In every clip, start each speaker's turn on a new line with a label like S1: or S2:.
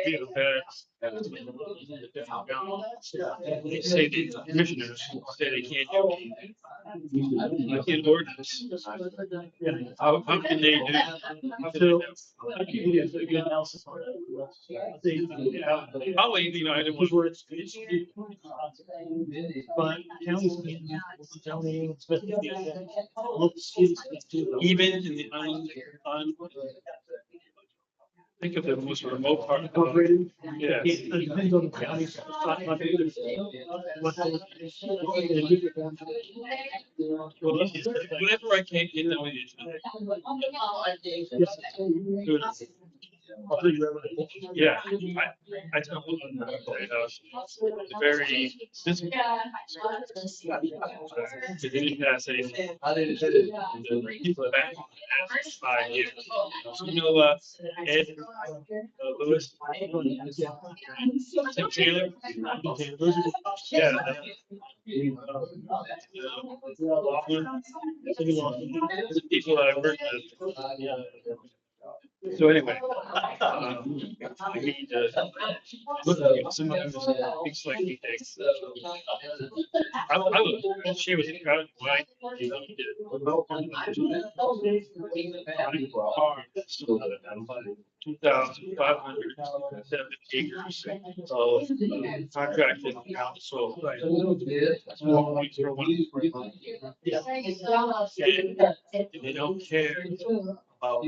S1: be the facts. They say the commissioners say they can't do anything. Like in ordinance, how can they do? How can they do? I'll leave, you know, I didn't want but counties zoning, even in the think of the most remote part. Yeah. It depends on the county. Whatever I can't get them. Yeah, I tell them the very this they didn't pass anything. The people back after 5 years. You know, Ed Lewis, Tim Taylor. Yeah. The people that I worked with. So anyway, I need to look at someone who thinks like he thinks. I was, she was kind of like, 2,507 acres of contracted council. They don't care about.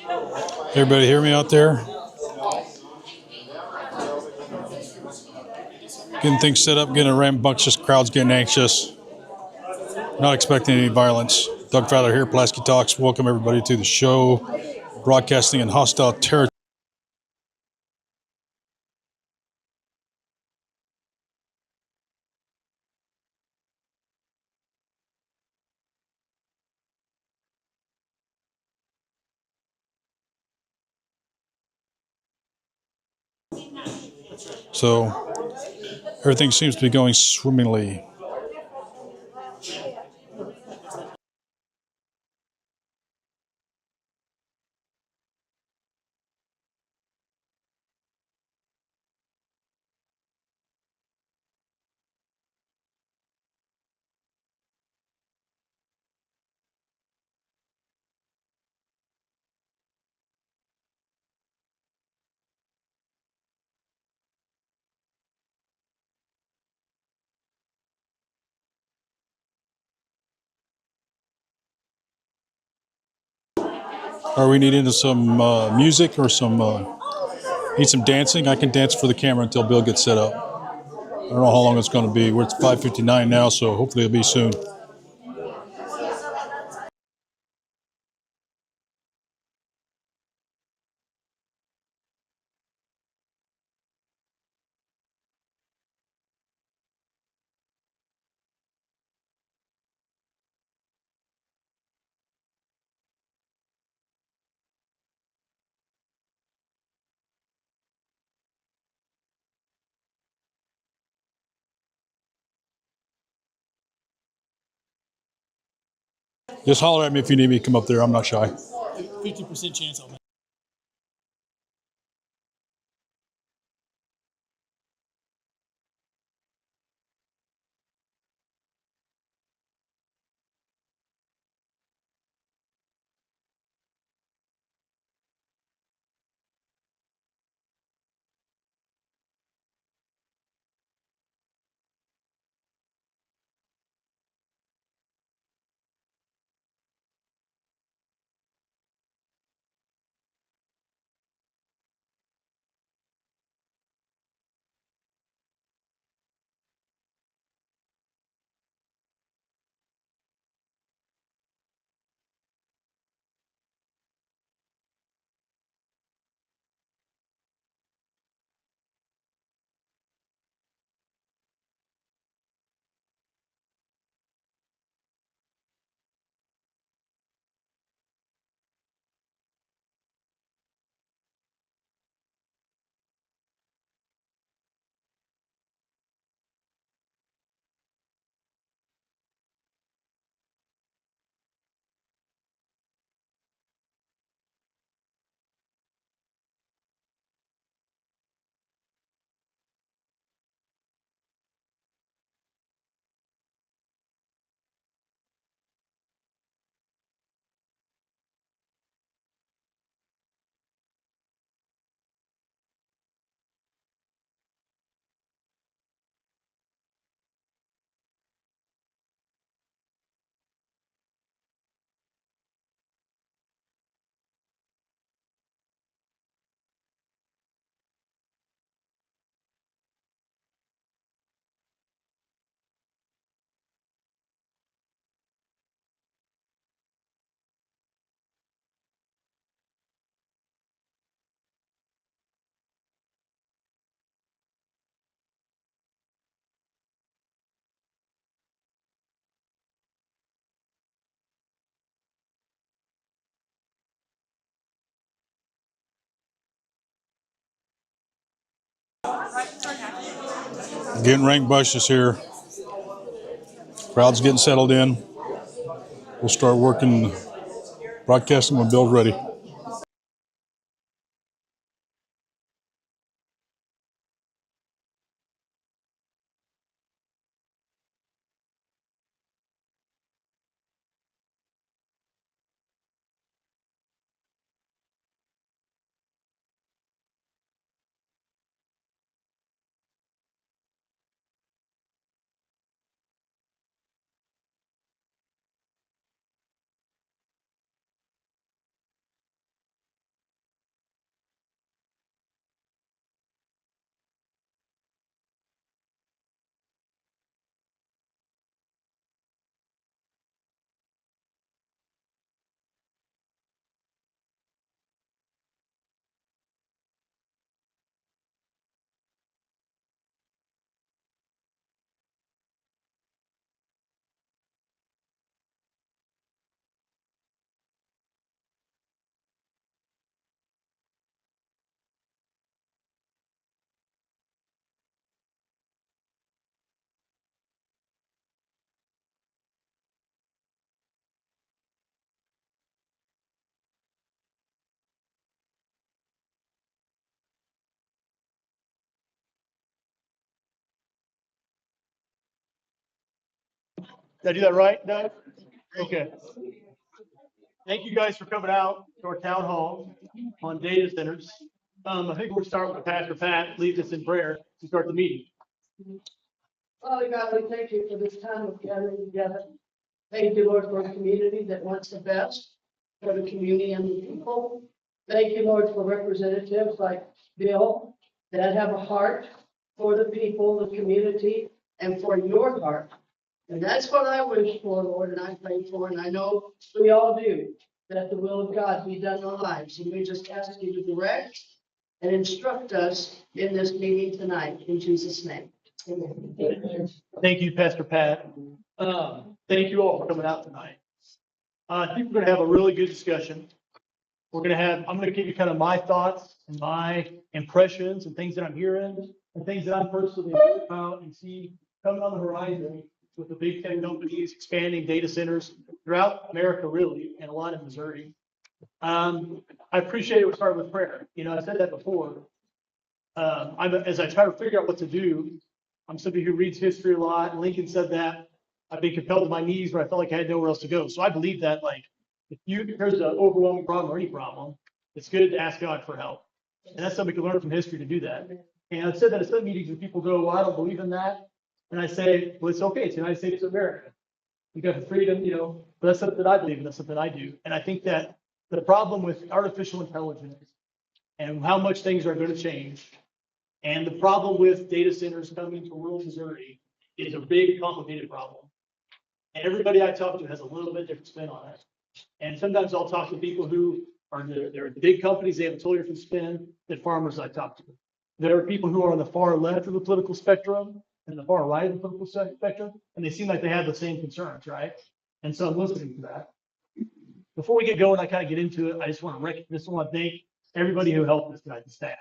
S2: Everybody hear me out there? Getting things set up, getting a rambunctious, crowd's getting anxious. Not expecting any violence. Doug Fowler here, Pulaski Talks. Welcome everybody to the show. Broadcasting in hostile territory. So everything seems to be going swimmingly. Are we needing some music or need some dancing? I can dance for the camera until Bill gets set up. I don't know how long it's going to be. We're at 5:59 now, so hopefully it'll be soon. Just holler at me if you need me to come up there. I'm not shy. 50% chance I'll. Getting rambunctious here. Crowd's getting settled in. We'll start working, broadcasting when Bill's ready.
S1: Did I do that right, Doug? Okay. Thank you guys for coming out to our town hall on data centers. I think we'll start with Pastor Pat, lead us in prayer to start the meeting.
S3: Father God, we thank you for this time of gathering together. Thank you, Lord, for a community that wants the best for the community and the people. Thank you, Lord, for representatives like Bill that have a heart for the people, the community, and for your heart. And that's what I wish for, Lord, and I pray for, and I know we all do, that the will of God be done in our lives. And we just ask you to direct and instruct us in this meeting tonight, in Jesus' name. Amen.
S1: Thank you, Pastor Pat. Thank you all for coming out tonight. I think we're going to have a really good discussion. I'm going to give you kind of my thoughts and my impressions and things that I'm hearing and things that I'm personally thinking about and see coming on the horizon with the big tech companies expanding data centers throughout America, really, and a lot in Missouri. I appreciate it. We started with prayer. I said that before. As I try to figure out what to do, I'm somebody who reads history a lot. Lincoln said that. I've been compelled to my knees where I felt like I had nowhere else to go. So I believe that, like, if there's an overwhelming problem or any problem, it's good to ask God for help. And that's something we can learn from history to do that. And I've said that at some meetings when people go, well, I don't believe in that. And I say, well, it's okay. It's the United States of America. You got the freedom, but that's something that I believe in. That's something I do. And I think that the problem with artificial intelligence and how much things are going to change, and the problem with data centers coming to rural Missouri is a big, complicated problem. And everybody I talk to has a little bit different spin on it. And sometimes I'll talk to people who are they're big companies, they have a totally different spin than farmers I talk to. There are people who are on the far left of the political spectrum and the far right of the political spectrum, and they seem like they have the same concerns, right? And so I'm listening to that. Before we get going, I kind of get into it. I just want to thank everybody who helped us tonight, the staff.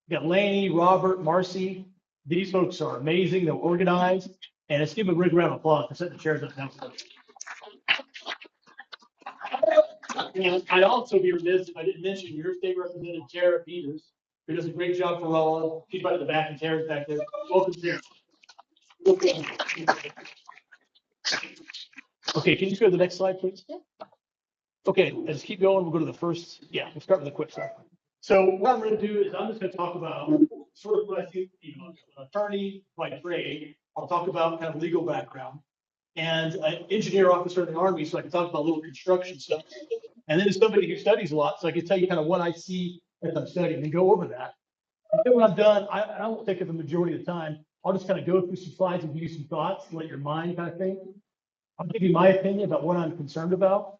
S1: We got Laney, Robert, Marcy. These folks are amazing. They're organized. And let's give them a big round of applause for setting the chairs up now. And I'd also be remiss if I didn't mention your state representative, Tara Peters, who does a great job for Rolla. She's right at the back, and Tara's back there. Welcome, Tara. Okay, can you go to the next slide, please? Okay, let's keep going. We'll go to the first. Yeah, we'll start with the quick stuff. So what I'm going to do is I'm just going to talk about sort of what I think, an attorney by trade. I'll talk about kind of legal background and an engineer officer in the Army, so I can talk about a little construction stuff. And then as somebody who studies a lot, so I can tell you kind of what I see as I'm studying and go over that. And then when I'm done, I won't take up the majority of the time. I'll just kind of go through some slides and give you some thoughts, let your mind kind of think. I'll give you my opinion about what I'm concerned about.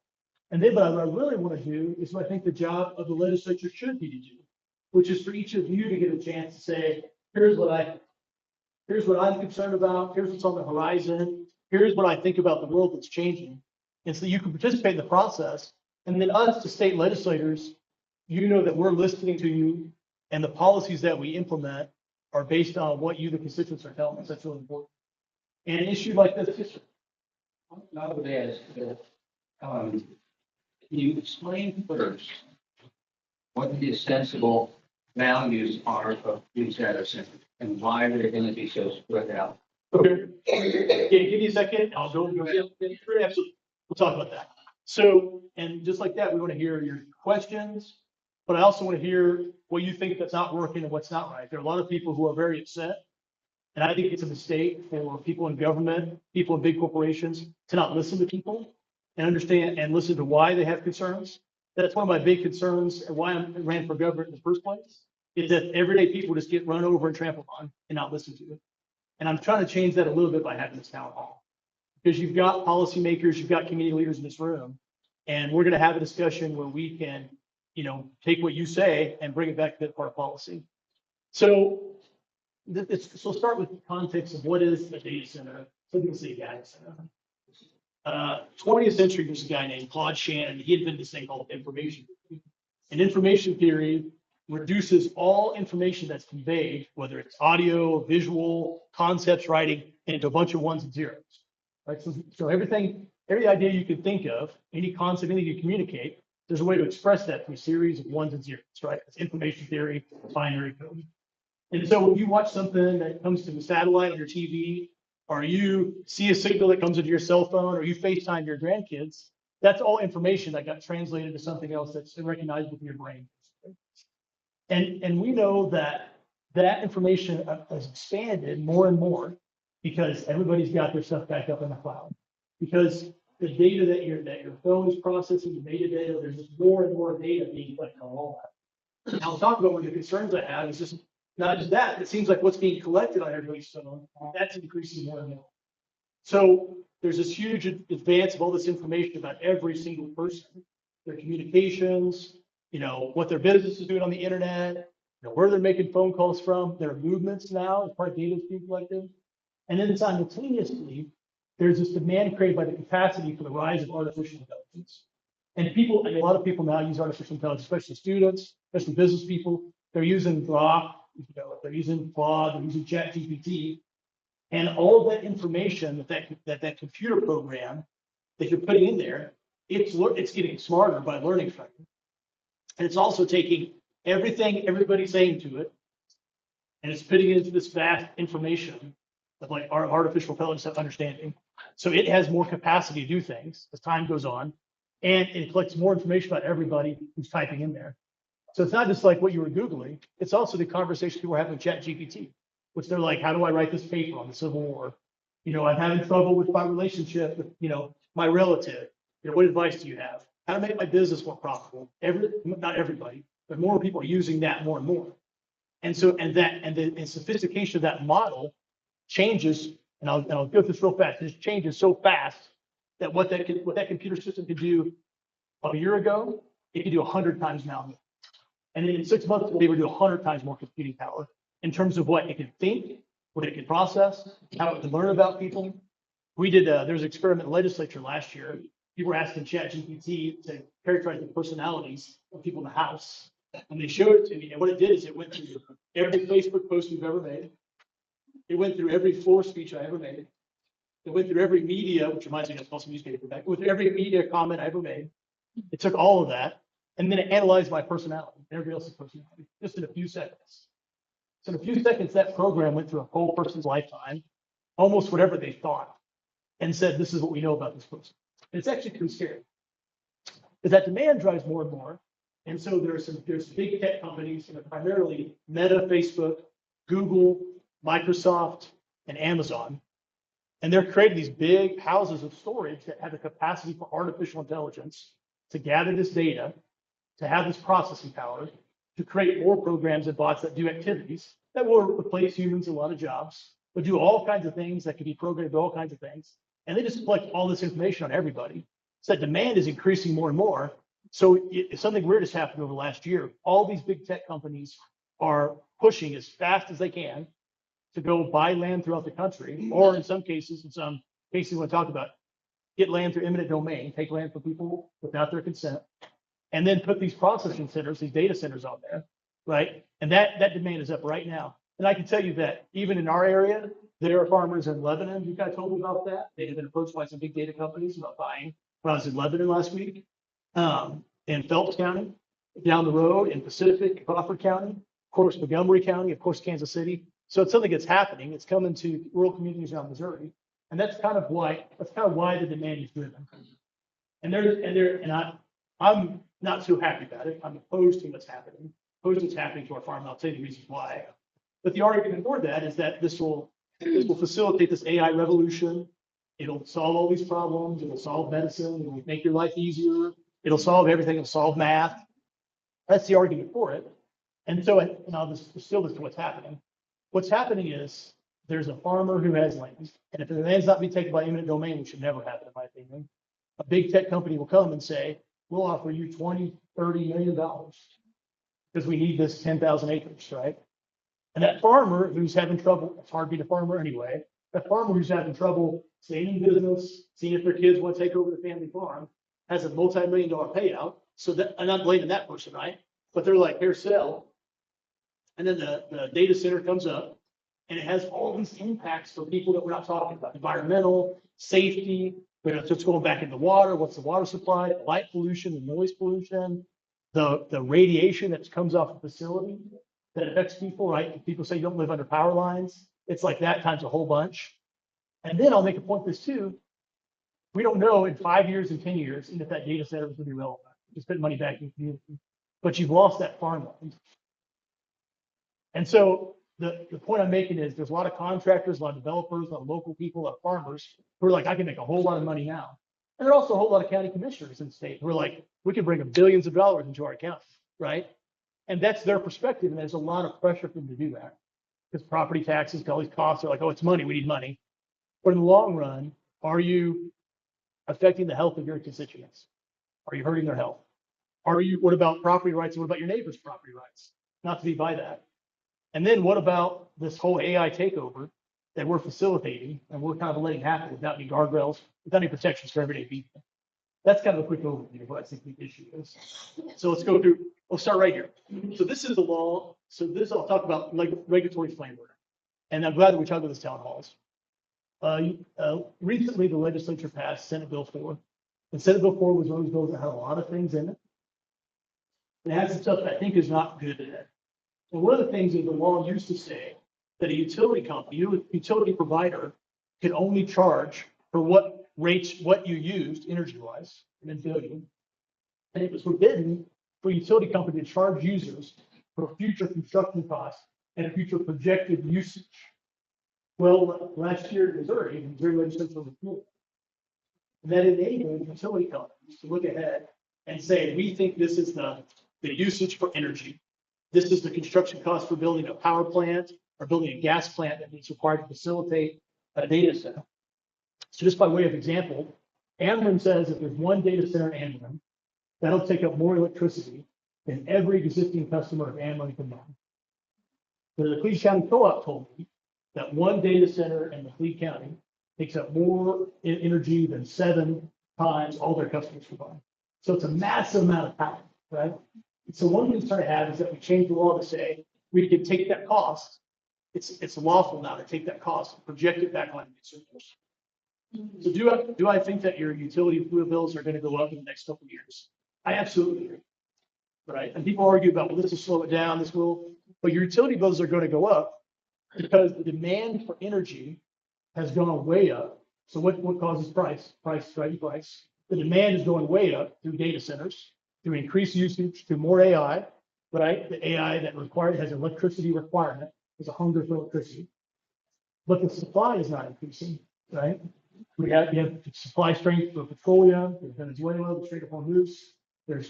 S1: And then what I really want to do is what I think the job of the legislature should be to do, which is for each of you to get a chance to say, here's what I'm concerned about, here's what's on the horizon, here's what I think about the world that's changing. And so you can participate in the process. And then us, the state legislators, that we're listening to you, and the policies that we implement are based on what you, the constituents, are telling us. That's really important. And an issue like this,
S4: Not only as, can you explain first what the ostensible values are of these data centers and why they're going to be so spread out?
S1: okay. Yeah, give me a second. I'll go. Absolutely. We'll talk about that. So, and just like that, we want to hear your questions, but I also want to hear what you think that's not working and what's not right. There are a lot of people who are very upset, and I think it's a mistake for people in government, people in big corporations, to not listen to people and understand and listen to why they have concerns. That's one of my big concerns and why I ran for government in the first place, is that everyday people just get run over and trampled on and not listened to. And I'm trying to change that a little bit by having this town hall. Because you've got policymakers, you've got community leaders in this room, and we're going to have a discussion where we can, take what you say and bring it back to that part of policy. So so start with the context of what is a data center. So you can say data center. 20th century, there's a guy named Claude Shannon. He invented this thing called information theory. And information theory reduces all information that's conveyed, whether it's audio, visual, concepts, writing, into a bunch of ones and zeros. Right? So every idea you can think of, any concept, anything you communicate, there's a way to express that through a series of ones and zeros, right? It's information theory, binary code. And so when you watch something that comes to the satellite on your TV, or you see a signal that comes into your cell phone, or you FaceTime your grandkids, that's all information that got translated to something else that's recognized with your brain. And we know that that information has expanded more and more because everybody's got their stuff back up in the cloud. Because the data that your phone is processing, the metadata, there's just more and more data being collected on all that. And I'll talk about one of the concerns I have is just not just that, it seems like what's being collected on everybody's phone, that's increasing more and more. So there's this huge advance of all this information about every single person, their communications, what their business is doing on the internet, where they're making phone calls from, their movements now as part of data is being collected. And then simultaneously, there's this demand created by the capacity for the rise of artificial intelligence. And a lot of people now use artificial intelligence, especially students, especially business people. They're using Grok, they're using Claude, they're using ChatGPT. And all of that information that computer program that you're putting in there, it's getting smarter by learning from it. And it's also taking everything everybody's saying to it, and it's putting it into this vast information of like our artificial intelligence understanding. So it has more capacity to do things as time goes on, and it collects more information about everybody who's typing in there. So it's not just like what you were Googling, it's also the conversation people are having with ChatGPT, which they're like, how do I write this paper on the Civil War? I'm having trouble with my relationship with, my relative. What advice do you have? How to make my business more profitable? Not everybody, but more people are using that more and more. And so, the sophistication of that model changes, and I'll go through this real fast. It changes so fast that what that computer system could do a year ago, it could do 100 times now. And then in 6 months, they would do 100 times more computing power in terms of what it can think, what it can process, how it can learn about people. There was an experiment in the legislature last year. People were asking ChatGPT to characterize the personalities of people in the House. And they showed it to me. And what it did is it went through every Facebook post we've ever made. It went through every floor speech I ever made. It went through every media, which reminds me of also newspaper back. It went through every media comment I ever made. It took all of that, and then it analyzed my personality, everybody else's personality, just in a few seconds. So in a few seconds, that program went through a whole person's lifetime, almost whatever they thought, and said, this is what we know about this person. And it's actually pretty scary. Because that demand drives more and more. And so there's big tech companies, primarily Meta, Facebook, Google, Microsoft, and Amazon. And they're creating these big houses of storage that have the capacity for artificial intelligence to gather this data, to have this processing power, to create more programs and bots that do activities that will replace humans in a lot of jobs, but do all kinds of things that can be programmed to all kinds of things. And they just collect all this information on everybody. So that demand is increasing more and more. So something weird has happened over the last year. All these big tech companies are pushing as fast as they can to go buy land throughout the country, or in some cases we want to talk about, get land through eminent domain, take land from people without their consent, and then put these processing centers, these data centers on there, right? And that demand is up right now. And I can tell you that even in our area, there are farmers in Lebanon who kind of told me about that. They had been approached by some big data companies about buying when I was in Lebanon last week, in Phelps County, down the road, in Pacific, Crawford County, of course, Montgomery County, of course, Kansas City. So it's something that's happening. It's coming to rural communities around Missouri. And that's kind of why the demand is driven. I'm not so happy about it. I'm opposed to what's happening, opposed to what's happening to our farm. I'll tell you the reasons why. But the argument for that is that this will facilitate this AI revolution. It'll solve all these problems. It'll solve medicine. It'll make your life easier. It'll solve everything. It'll solve math. That's the argument for it. And so, and I'll just distill this to what's happening. What's happening is there's a farmer who has land, and if the land's not being taken by eminent domain, which should never happen, in my opinion, a big tech company will come and say, we'll offer you $20, $30 million because we need this 10,000 acres, right? And that farmer who's having trouble, it's hard to be a farmer anyway, that farmer who's having trouble staying in business, seeing if their kids want to take over the family farm, has a multi-million-dollar payout. So that, I'm not blaming that person, right? But they're like, here, sell. And then the data center comes up, and it has all these impacts for people that we're not talking about: environmental, safety, what's going back in the water, what's the water supply, light pollution, the noise pollution, the radiation that comes off the facility that affects people, right? People say you don't live under power lines. It's like that times a whole bunch. And then I'll make a point this too. We don't know in 5 years and 10 years, and if that data center is going to be relevant. You spend money back in the community, but you've lost that farmland. And so the point I'm making is there's a lot of contractors, a lot of developers, a lot of local people, a lot of farmers who are like, I can make a whole lot of money now. And there are also a whole lot of county commissioners in the state who are like, we can bring billions of dollars into our county, right? And that's their perspective. And there's a lot of pressure for them to do that because property taxes, all these costs are like, oh, it's money. We need money. But in the long run, are you affecting the health of your constituents? Are you hurting their health? What about property rights? What about your neighbor's property rights? Not to be by that. And then what about this whole AI takeover that we're facilitating and we're kind of letting happen without any guardrails, without any protections for everyday people? That's kind of a quick overview of what I think the issue is. So we'll start right here. So this is the law. So this I'll talk about regulatory framework. And I'm glad that we talked about this town halls. Recently, the legislature passed Senate Bill 4. And Senate Bill 4 was one of those bills that had a lot of things in it. It has some stuff that I think is not good in it. And one of the things is the law used to say that a utility company, utility provider, can only charge for what you used energy-wise, and then billion. And it was forbidden for a utility company to charge users for future construction costs and future projected usage. Well, last year in Missouri legislature was and that enabled utility companies to look ahead and say, we think this is the usage for energy. This is the construction cost for building a power plant or building a gas plant that is required to facilitate a data center. So just by way of example, Ameren says if there's one data center in Ameren, that'll take up more electricity than every existing customer of Ameren combined. The Pulaski County Co-op told me that one data center in the Pulaski County takes up more energy than 7 times all their customers combined. So it's a massive amount of power, right? So one concern I have is that we change the law to say we can take that cost. It's lawful now to take that cost and project it back on consumers. So do I think that your utility fluid bills are going to go up in the next couple of years? I absolutely agree. Right? And people argue about, well, this will slow it down, this will, but your utility bills are going to go up because the demand for energy has gone way up. So what causes price? Price. The demand is going way up through data centers, through increased usage, through more AI, right? The AI that has electricity requirement, there's a hunger for electricity. But the supply is not increasing, right? We have supply strength for petroleum, there's Venezuela, the Strait of Hormuz, there's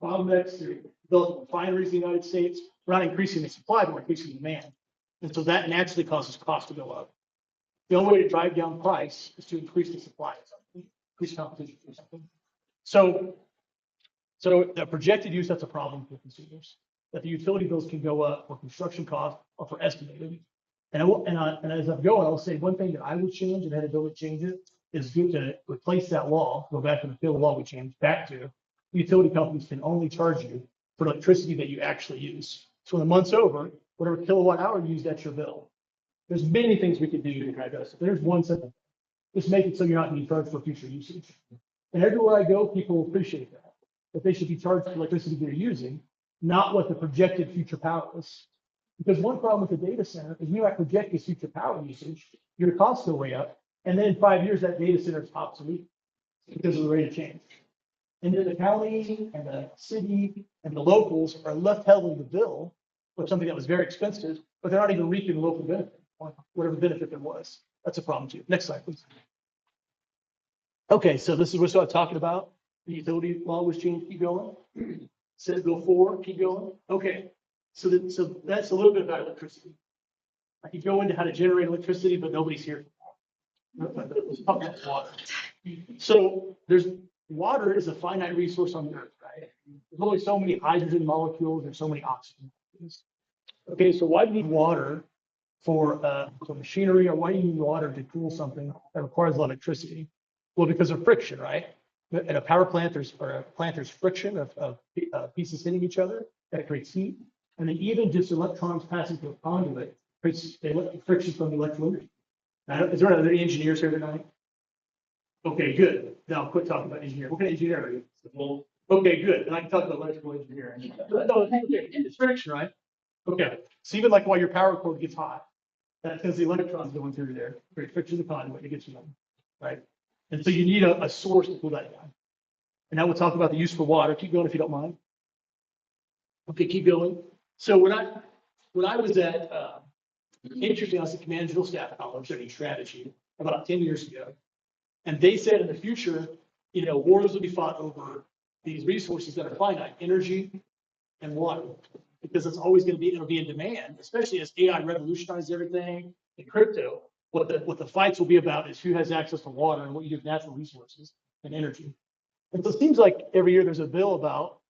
S1: bottlenecks, there's developing refineries in the United States. We're not increasing the supply, but we're increasing the demand. And so that naturally causes cost to go up. The only way to drive down price is to increase the supply, increase competition for something. So the projected use, that's a problem for consumers. That the utility bills can go up for construction costs or for estimated. And as I'm going, I'll say one thing that I would change and had a bill that change it is to replace that law, go back to the law we changed back to utility companies can only charge you for electricity that you actually use. So when the month's over, whatever kilowatt hour you use, that's your bill. There's many things we could do to drive that. There's one simple thing. Just make it so you're not being charged for future usage. And everywhere I go, people appreciate that. That they should be charged for electricity they're using, not what the projected future power is. Because one problem with the data center is you might project this future power usage, your costs go way up, and then in 5 years that data center is obsolete because of the rate of change. And then the county and the city and the locals are left held in the bill with something that was very expensive, but they're not even reaping local benefit, or whatever benefit there was. That's a problem too. Next slide, please. Okay, so this is what we're talking about. The utility law was changed. Keep going. Senate Bill 4. Keep going. Okay, so that's a little bit about electricity. I could go into how to generate electricity, but nobody's here. Let's talk about water. So water is a finite resource on the earth, right? There's only so many hydrogen molecules and so many oxygen molecules. Okay, so why do you need water for machinery, or why do you need water to cool something that requires a lot of electricity? Well, because of friction, right? At a power plant, there's friction of pieces hitting each other that creates heat, and then even just electrons passing through a conduit creates friction from the electrical energy. Now, is there any engineers here tonight? Okay, good. Now I'll quit talking about engineering. What kind of engineer are you? Well, okay, good. And I can talk about electrical engineering. No, it's friction, right? Okay. So even like while your power cord gets hot, That's because the electrons going through there, very friction the conduit, it gets warm, right? And so you need a source to cool that down. And now we'll talk about the use for water. Keep going if you don't mind. Okay, keep going. So when I was at, interesting, I was at Command and General Staff College studying strategy about 10 years ago. And they said in the future, wars will be fought over these resources that are finite, energy and water, because it's always going to be, it'll be in demand, especially as AI revolutionizes everything and crypto. What the fights will be about is who has access to water and what you do with natural resources and energy. And so it seems like every year there's a bill about,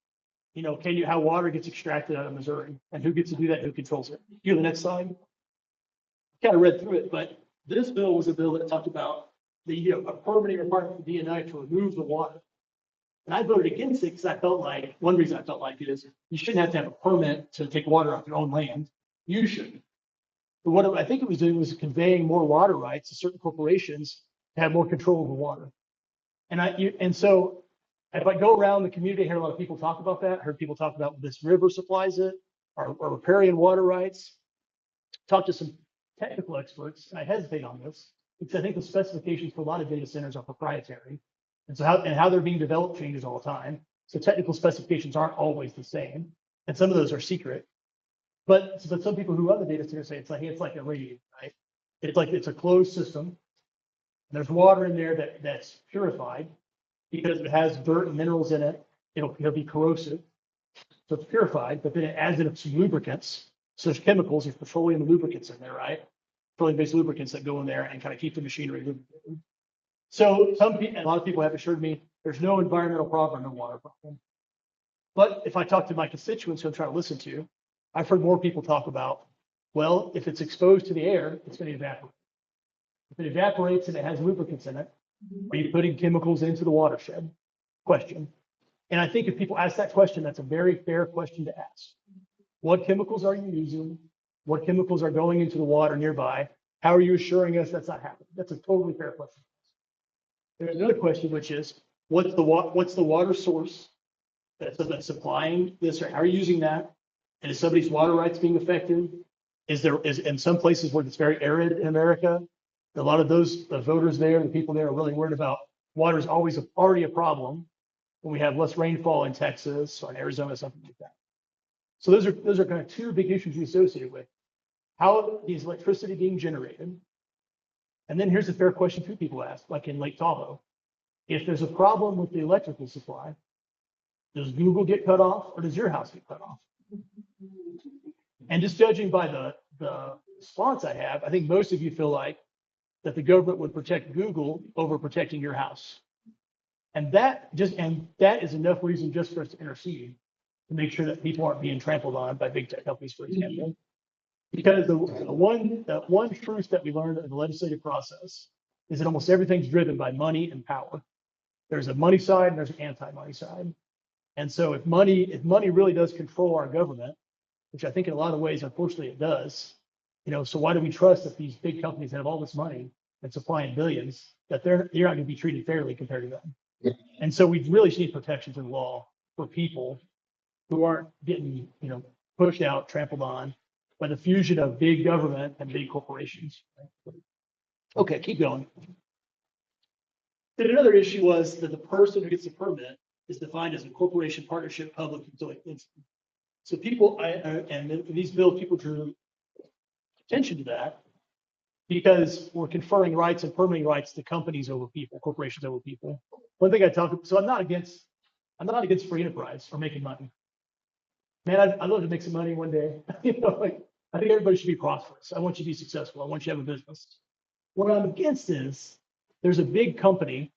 S1: how water gets extracted out of Missouri and who gets to do that, who controls it. Here, the next slide. Kind of read through it, but this bill was a bill that talked about a permitting requirement for DNI to remove the water. And I voted against it because I felt like, one reason I felt like it is you shouldn't have to have a permit to take water off your own land. You shouldn't. But what I think it was doing was conveying more water rights to certain corporations to have more control over water. And so if I go around the community, I hear a lot of people talk about that. I heard people talk about this river supplies it, or riparian water rights. Talk to some technical experts, and I hesitate on this because I think the specifications for a lot of data centers are proprietary. And so how they're being developed changes all the time. So technical specifications aren't always the same. And some of those are secret. But some people who run the data center say it's like a radiator, right? It's a closed system. And there's water in there that's purified because if it has dirt and minerals in it, it'll be corrosive. So it's purified, but then it adds in some lubricants. So there's chemicals, there's petroleum lubricants in there, right? Petroleum-based lubricants that go in there and kind of keep the machinery lubricated. So a lot of people have assured me there's no environmental problem, no water problem. But if I talk to my constituents who I'm trying to listen to, I've heard more people talk about, well, if it's exposed to the air, it's going to evaporate. If it evaporates and it has lubricants in it, are you putting chemicals into the watershed? Question. And I think if people ask that question, that's a very fair question to ask. What chemicals are you using? What chemicals are going into the water nearby? How are you assuring us that's not happening? That's a totally fair question. There's another question, which is, what's the water source that's supplying this, or how are you using that? And is somebody's water rights being affected? Is in some places where it's very arid in America, a lot of the voters there, the people there are really worried about water is always already a problem when we have less rainfall in Texas or in Arizona, something like that. So those are kind of two big issues we associated with. How is electricity being generated? And then here's a fair question two people ask, like in Lake Tahoe. If there's a problem with the electrical supply, does Google get cut off or does your house get cut off? And just judging by the response I have, I think most of you feel like that the government would protect Google over protecting your house. And that is enough reason just for us to intercede to make sure that people aren't being trampled on by big tech companies, for example. Because the one truth that we learned in the legislative process is that almost everything's driven by money and power. There's a money side and there's an anti-money side. And so if money really does control our government, which I think in a lot of ways, unfortunately, it does, so why do we trust that these big companies that have all this money and supplying billions, that you're not going to be treated fairly compared to them? And so we really need protections in law for people who aren't getting, pushed out, trampled on by the fusion of big government and big corporations. Okay, keep going. Then another issue was that the person who gets the permit is defined as a corporation, partnership, public utility entity. So people, and these bills, people drew attention to that because we're conferring rights and permitting rights to companies over people, corporations over people. One thing so I'm not against free enterprise or making money. Man, I'd love to make some money one day. I think everybody should be prosperous. I want you to be successful. I want you to have a business. What I'm against is there's a big company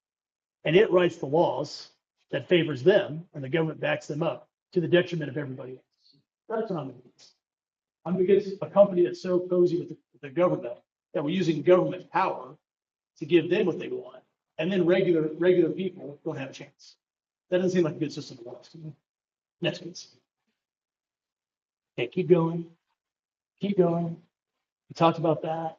S1: and it writes the laws that favors them and the government backs them up to the detriment of everybody else. That's what I'm against. I'm against a company that's so cozy with the government that we're using government power to give them what they want. And then regular people don't have a chance. That doesn't seem like a good system to us to me. Next, please. Okay, keep going. Keep going. We talked about that.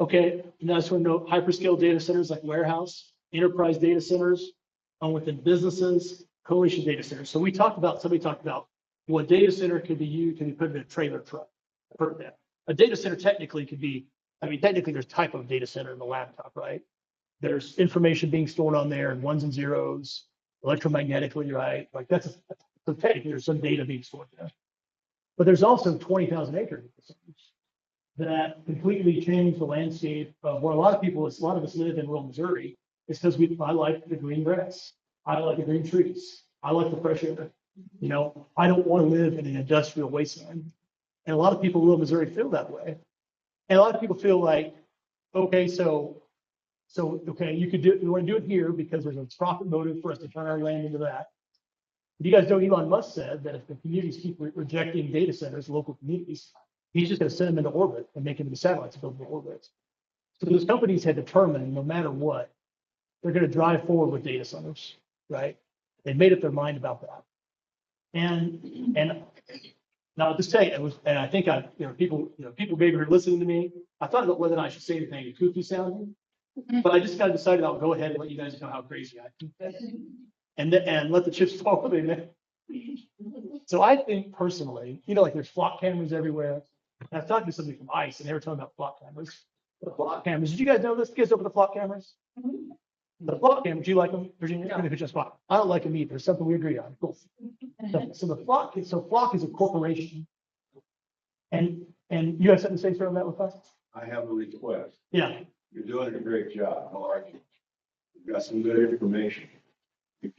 S1: Okay, now I just want to know hyperscale data centers like warehouse, enterprise data centers, within businesses, coalition data centers. So somebody talked about what data center can be put in a trailer truck. I've heard that. a data center technically could be, I mean, technically there's type of data center in the laptop, right? There's information being stored on there and ones and zeros, electromagnetically, right? Like so technically there's some data being stored there. But there's also 20,000 acre data centers that completely change the landscape of where a lot of us live in rural Missouri. It's because I like the green grass. I like the green trees. I like the fresh air. You know, I don't want to live in an industrial wasteland. And a lot of people in rural Missouri feel that way. And a lot of people feel like, okay, okay, you want to do it here because there's a profit motive for us to turn our land into that. You guys know Elon Musk said that if the communities keep rejecting data centers, local communities, he's just going to send them into orbit and make them into satellites to build into orbit. So those companies had determined no matter what, they're going to drive forward with data centers, right? They made up their mind about that. And now I'll just tell you, and I think people maybe are listening to me. I thought about whether I should say anything kooky sounding, but I just kind of decided I'll go ahead and let you guys know how crazy I am. And let the chips fall where they may. So I think personally, like there's flock cameras everywhere. And I've talked to somebody from ICE and they were talking about flock cameras. The flock cameras, did you guys know this? You guys know about the flock cameras? The flock cameras, do you like them, Virginia?
S3: No.
S1: I don't like them either. It's something we agree on. Cool. So flock is a corporation. And you have something to say on that with us?
S5: I have a request.
S1: Yeah.
S5: You're doing a great job. I'll argue. You've got some good information. If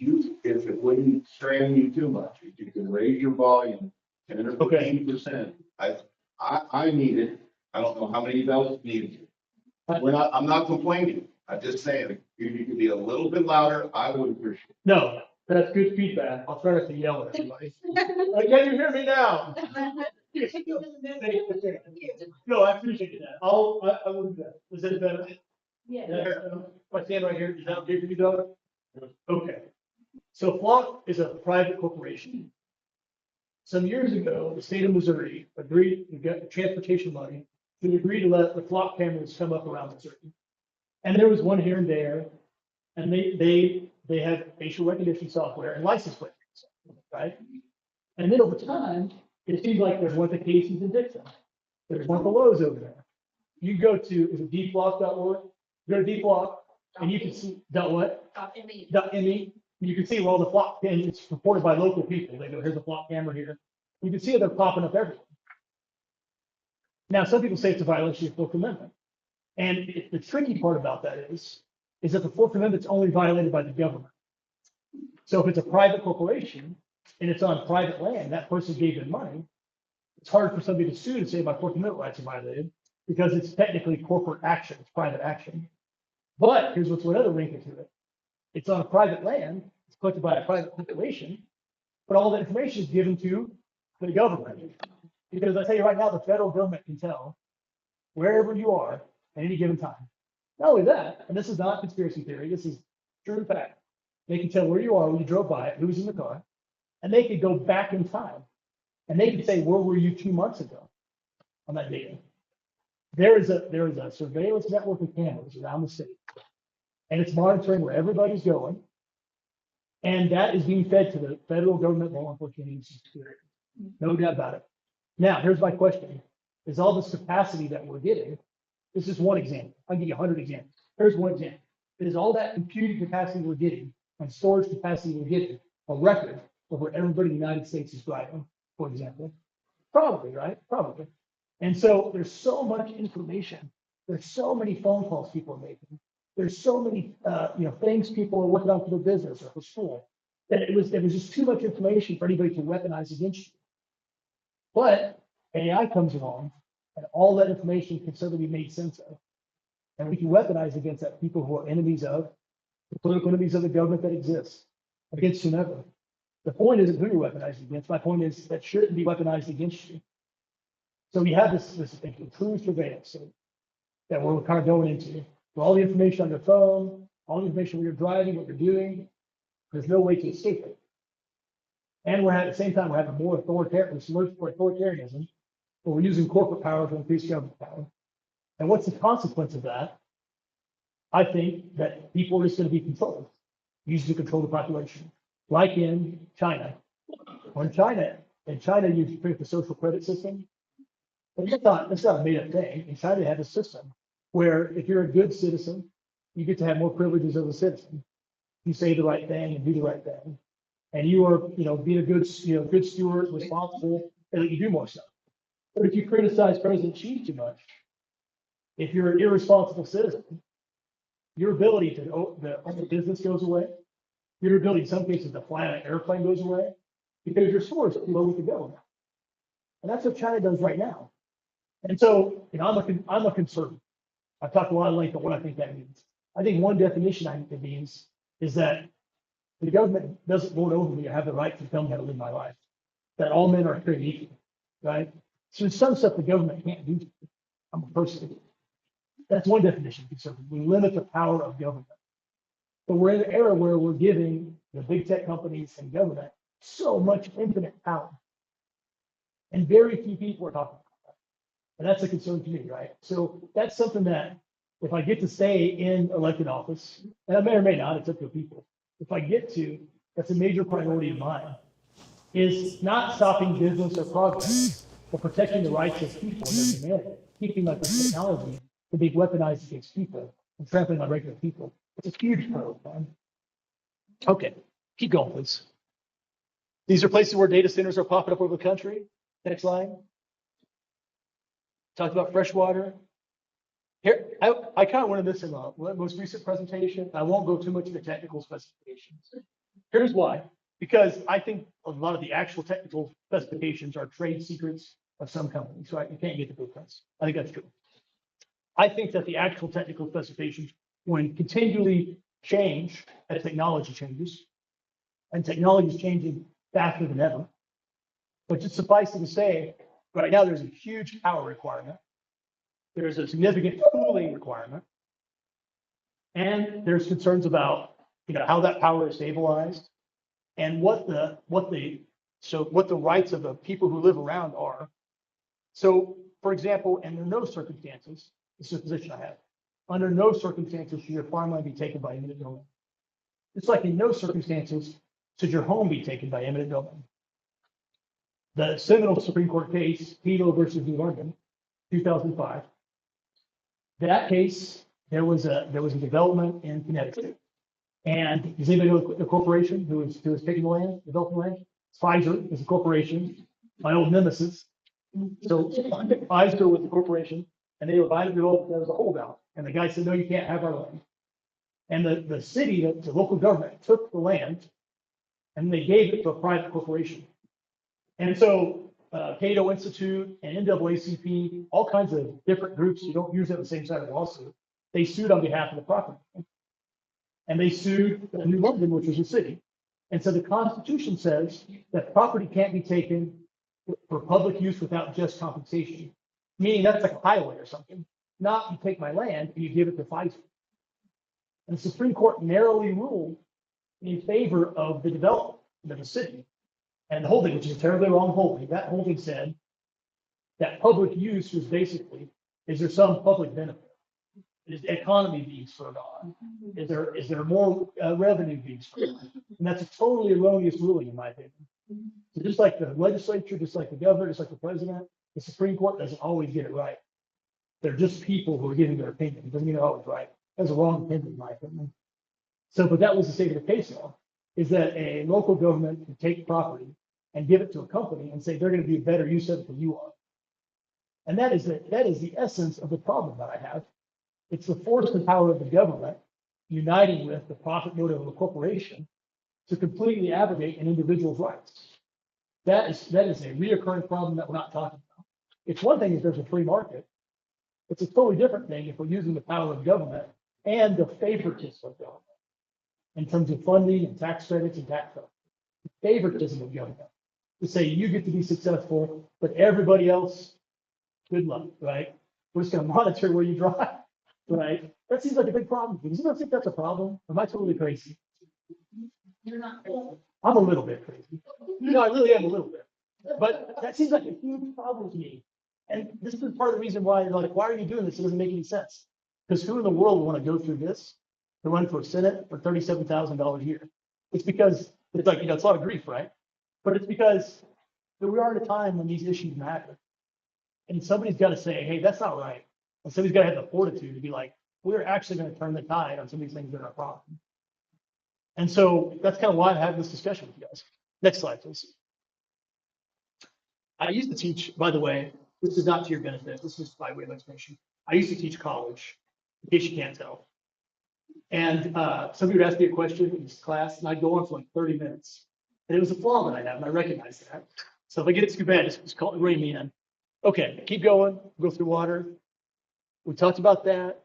S5: it wouldn't strain you too much, if you can raise your volume 10 or
S1: Okay.
S5: 15%. I need it. I don't know how many else need it. I'm not complaining. I'm just saying, if you could be a little bit louder, I would appreciate it.
S1: No, that's good feedback. I'll try not to yell at everybody. Can you hear me now? No, I appreciate that. I will do that. Is that better?
S3: Yeah.
S1: If I stand right here, is that okay for you, Doug? Okay. So Flock is a private corporation. Some years ago, the state of Missouri agreed to get transportation money to agree to let the Flock cameras come up around Missouri. And there was one here and there, and they had facial recognition software and license plate, right? And then over time, it seems like there's one at the Casey's in Dixon. There's one at the Lowe's over there. You go to, is it dflock.org? Go to dflock, and you can see, .what? .me. You can see where all the flock, and it's reported by local people. They go, here's a flock camera here. You can see that they're popping up everywhere. Now, some people say it's a violation of the Fourth Amendment. And the tricky part about that is that the Fourth Amendment's only violated by the government. So if it's a private corporation and it's on private land, that person gave them money, it's hard for somebody to sue and say my Fourth Amendment rights are violated because it's technically corporate action, it's private action. But here's what's one other wrinkle to it. It's on private land, it's collected by a private corporation, but all that information is given to the government. Because I tell you right now, the federal government can tell wherever you are at any given time. Not only that, and this is not conspiracy theory, this is true fact. They can tell where you are when you drove by it, who was in the car, and they could go back in time. And they could say, where were you 2 months ago on that data? There is a surveillance network of cameras around the state, and it's monitoring where everybody's going. And that is being fed to the federal government law enforcement agencies. No doubt about it. Now, here's my question. Is all this capacity that we're getting, this is one example. I'll give you 100 examples. Here's one example. Is all that computing capacity we're getting and storage capacity we're getting a record of where everybody in the United States is driving, for example? Probably, right? Probably. And so there's so much information. There's so many phone calls people are making. There's so many things people are working on for their business or for school that it was just too much information for anybody to weaponize against you. But AI comes along and all that information can suddenly be made sense of. And we can weaponize against that people who are enemies of, the political enemies of the government that exists, against whomever. The point isn't who you're weaponized against. My point is that shouldn't be weaponized against you. So we have this true surveillance that we're kind of going into. With all the information on your phone, all the information when you're driving, what you're doing, there's no way to escape it. And at the same time, we're having more authoritarianism, but we're using corporate power to increase government power. And what's the consequence of that? I think that people are just going to be controlled, used to control the population, like in China. In China, you create the social credit system. But it's not a made up thing. It's trying to have a system where if you're a good citizen, you get to have more privileges as a citizen. You say the right thing and do the right thing. And you are, being a good, good steward, responsible, and that you do more stuff. But if you criticize President Xi too much, if you're an irresponsible citizen, your ability to own the business goes away. Your ability, in some cases, to fly on an airplane goes away because your score is too low with the government. And that's what China does right now. And so, I'm a conservative. I've talked a lot of length on what I think that means. I think one definition I think it means is that the government doesn't lord over me or have the right to tell me how to live my life. That all men are created equal, right? So there's some stuff the government can't do. I'm a person. That's one definition of conservative. We limit the power of government. But we're in an era where we're giving the big tech companies and government so much infinite power. And very few people are talking about that. And that's a concern to me, right? So that's something that if I get to stay in elected office, and I may or may not, it's up to people. If I get to, that's a major priority of mine, is not stopping business or progress, but protecting the rights of people and their humanity, keeping up with technology to be weaponized against people and trampling on regular people. It's a huge priority, man. Okay, keep going, please. These are places where data centers are popping up over the country. Next slide. Talked about freshwater. Here, I kind of wanted this in the most recent presentation. I won't go too much into technical specifications. Here's why. Because I think a lot of the actual technical specifications are trade secrets of some companies, right? You can't get the blueprints. I think that's true. I think that the actual technical specifications, when continually change as technology changes, and technology is changing faster than ever. But just suffice it to say, right now there's a huge power requirement. There's a significant cooling requirement. And there's concerns about, how that power is stabilized and what the rights of the people who live around are. So, for example, under no circumstances, this is the position I have, under no circumstances should your farmland be taken by eminent domain. It's like in no circumstances should your home be taken by eminent domain. The seminal Supreme Court case, Tito versus Euegen, 2005. That case, there was a development in Connecticut, and does anybody know the corporation who was taking the land, developing the land? Pfizer is a corporation, my old nemesis. So Pfizer was the corporation, and they were buying the development. There was a holdout, and the guy said, "No, you can't have our land." And the city, the local government, took the land, and they gave it to a private corporation. And so Cato Institute and NAACP, all kinds of different groups who don't use it on the same side of the lawsuit, they sued on behalf of the property. And they sued New London, which was a city. And so the Constitution says that property can't be taken for public use without just compensation, meaning that's like a highway or something. Not you take my land and you give it to Pfizer. And the Supreme Court narrowly ruled in favor of the development of the city. And the holding, which is a terribly wrong holding, that holding said that public use was basically, is there some public benefit? Is the economy being spurred on? Is there more revenue being spurred on? And that's a totally erroneous ruling, in my opinion. So just like the legislature, just like the governor, just like the president, the Supreme Court doesn't always get it right. They're just people who are giving their opinion. It doesn't mean they're always right. That's a wrong opinion, in my opinion. So, but that was the state of the case law, is that a local government can take property and give it to a company and say they're going to do a better use of it than you are. And that is the essence of the problem that I have. It's the force and power of the government uniting with the profit motive of a corporation to completely abrogate an individual's rights. That is a reoccurring problem that we're not talking about. It's one thing if there's a free market. It's a totally different thing if we're using the power of government and the favoritism of government in terms of funding and tax credits and tax cuts. The favoritism of government to say you get to be successful, but everybody else, good luck, right? We're just going to monitor where you drive, right? That seems like a big problem. Does anyone think that's a problem? Am I totally crazy?
S3: You're not.
S1: I'm a little bit crazy. I really am a little bit. But that seems like a huge problem to me. And this is part of the reason why you're like, why are you doing this? It doesn't make any sense. Because who in the world would want to go through this to run for Senate for $37,000 a year? It's because it's like, it's a lot of grief, right? But it's because we are at a time when these issues matter. And somebody's got to say, hey, that's not right. And somebody's got to have the fortitude to be like, we're actually going to turn the tide on some of these things that are a problem. And so that's kind of why I'm having this discussion with you guys. Next slide, please. I used to teach, by the way, this is not to your benefit. This is by way of explanation. I used to teach college, in case you can't tell. And somebody would ask me a question in this class, and I'd go on for like 30 minutes. And it was a flaw that I have, and I recognize that. So if I get it too bad, just rein me in. Okay, keep going, go through water. We talked about that.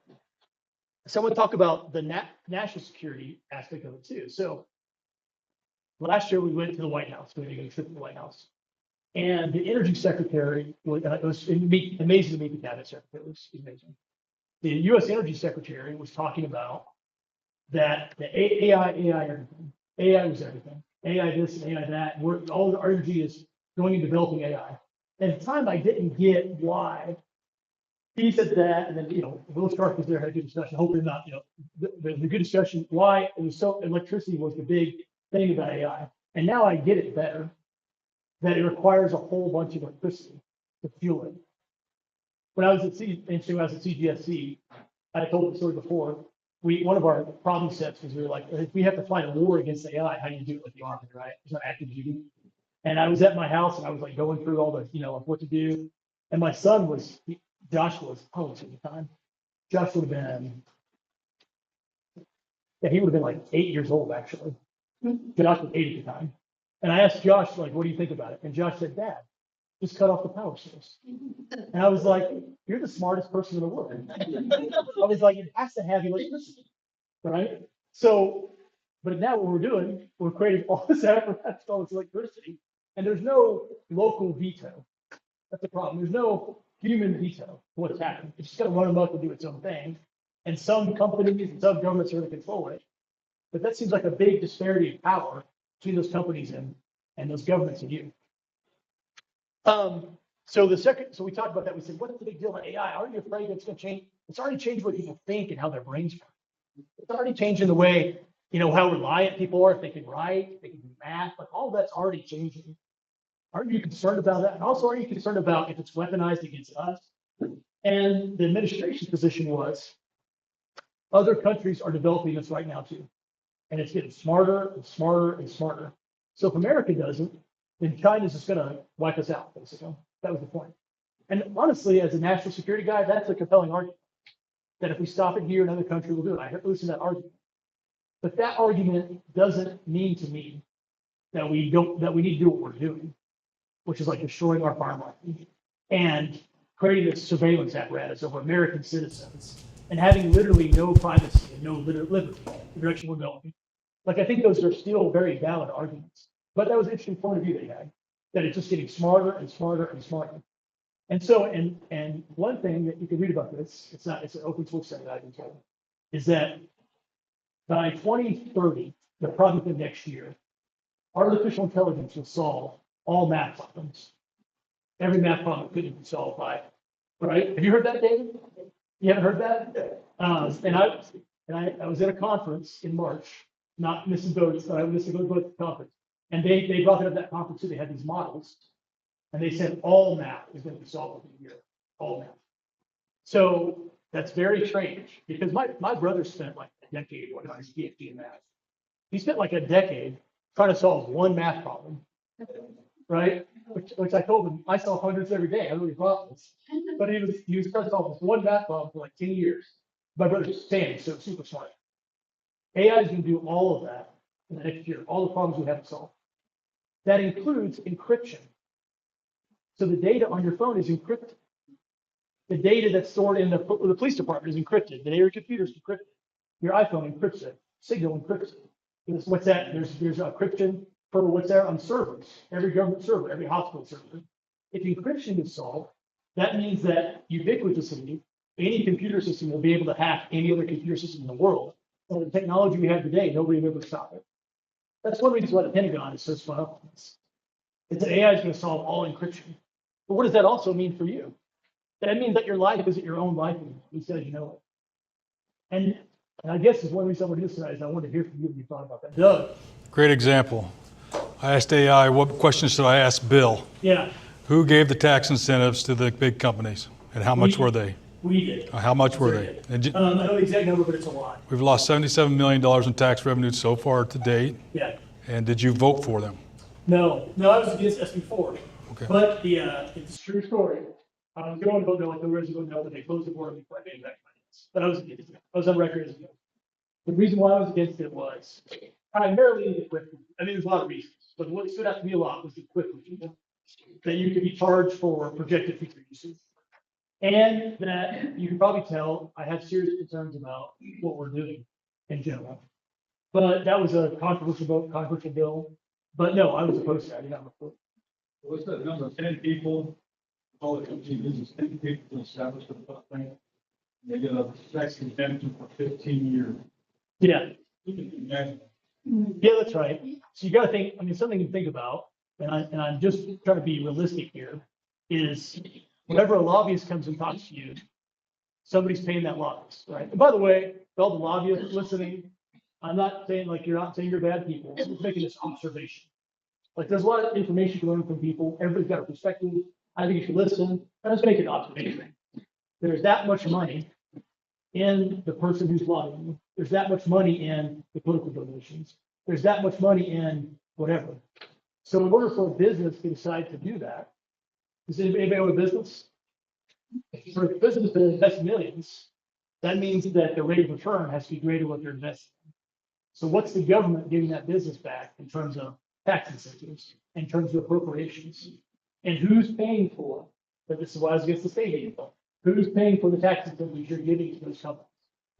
S1: Someone talk about the national security aspect of it too. So last year we went to the White House. We had a trip to the White House. And the energy secretary, it was amazing to meet the cabinet secretary. It was amazing. The U.S. energy secretary was talking about that the AI everything. AI was everything. AI this and AI that. All the energy is going into developing AI. And at the time, I didn't get why he said that. And then, Will Stark was there, had a good discussion. Hopefully not, the good discussion why it was so electricity was the big thing about AI. And now I get it better, that it requires a whole bunch of electricity to fuel it. When I was at CGSC, I told the story before. One of our problem sets was we were like, if we have to fight a war against AI, how do you do it with the army, right? It's not active duty. And I was at my house and I was like going through all the, like what to do. And my son Josh was, how old was he at the time? Josh would have been, he would have been like 8 years old actually. Josh was 8 at the time. And I asked Josh, like, what do you think about it? And Josh said, Dad, just cut off the power source. And I was like, you're the smartest person in the world. I was like, it has to have electricity, right? So, but now what we're doing, we're creating all this apparatus, all this electricity, and there's no local veto. That's the problem. There's no human veto for what's happening. It's just got to run amok and do its own thing. And some companies and some governments are going to control it. But that seems like a big disparity of power between those companies and those governments and you. So we talked about that. We said, what's the big deal with AI? Aren't you afraid it's going to change? It's already changed what people think and how their brains work. It's already changing the way, how reliant people are, if they can write, if they can do math, like all that's already changing. Aren't you concerned about that? And also, are you concerned about if it's weaponized against us? And the administration's position was, other countries are developing this right now too. And it's getting smarter and smarter and smarter. So if America doesn't, then China's just going to wipe us out, basically. That was the point. And honestly, as a national security guy, that's a compelling argument. That if we stop it here, another country will do it. I listen to that argument. But that argument doesn't mean to me that we need to do what we're doing, which is like destroying our farmland and creating this surveillance apparatus over American citizens and having literally no privacy and no liberty, the direction we're going. Like, I think those are still very valid arguments. But that was an interesting point of view they had, that it's just getting smarter and smarter and smarter. And so, and one thing that you can read about this, it's an open source study that I've been told, is that by 2030, the project of next year, artificial intelligence will solve all math problems. Every math problem couldn't be solved by, right? Have you heard that, David? You haven't heard that? And I was at a conference in March, not missing votes, but I was missing votes at the conference. And they brought it up at that conference too. They had these models, and they said all math is going to be solved within a year. All math. So that's very strange because my brother spent like a decade on his PhD in math. He spent like a decade trying to solve one math problem, right? Which I told him I solve hundreds every day. I really problems, but he was trying to solve this one math problem for like 10 years. My brother's Sam, so super smart. AI is going to do all of that in the next year. All the problems we haven't solved. That includes encryption. So the data on your phone is encrypted. The data that's stored in the police department is encrypted. The data on your computer is encrypted. Your iPhone encrypts it. Signal encrypts it. Because what's that? There's encryption for what's there on servers. Every government server, every hospital server. If encryption is solved, that means that ubiquitously, any computer system will be able to hack any other computer system in the world. And the technology we have today, nobody will ever stop it. That's one reason why the Pentagon is so spun up on this. It's that AI is going to solve all encryption. But what does that also mean for you? That means that your life isn't your own life, he says you know it. And I guess is one reason I wanted to do this tonight is I wanted to hear from you what you thought about that. Doug.
S2: Great example. I asked AI, what questions should I ask Bill?
S1: Yeah.
S2: Who gave the tax incentives to the big companies, and how much were they?
S1: We did.
S2: How much were they? And
S1: I don't know the exact number, but it's a lot.
S2: we've lost $77 million in tax revenue so far to date.
S1: Yeah.
S2: And did you vote for them?
S1: No, I was against SB4.
S2: Okay.
S1: But it's a true story. I was going to vote no, like the rest vote no, but they closed the board before I made back my yes. But I was against it. I was on record as no. The reason why I was against it was primarily the equipment. I mean, there's a lot of reasons, but what stood out to me a lot was the equipment. That you could be charged for projected future usage. And that you can probably tell I have serious concerns about what we're doing in general. But that was a controversial vote, controversial bill. But no, I was opposed to that. I did not vote.
S6: What's that number, 10 people, all the company business, 10 people to establish the plant. They get a tax exemption for 15 years.
S1: Yeah,
S6: You can imagine.
S1: yeah, that's right. So you got to think. I mean, something to think about, and I'm just trying to be realistic here. Is whenever a lobbyist comes and talks to you, somebody's paying that lobbyist, right? And by the way, to all the lobbyists listening, I'm not saying like you're not saying you're bad people. I'm just making this observation. Like there's a lot of information to learn from people. Everybody's got a perspective. I think you should listen. I'm just making an observation. There's that much money in the person who's lobbying. There's that much money in the political donations. There's that much money in whatever. So in order for a business to decide to do that, does anybody own a business? For a business to invest millions, that means that the rate of return has to be greater than what they're investing. So what's the government giving that business back in terms of tax incentives, in terms of appropriations? And who's paying for, but this is why I was against the state aid bill. Who's paying for the tax incentives you're giving to those companies,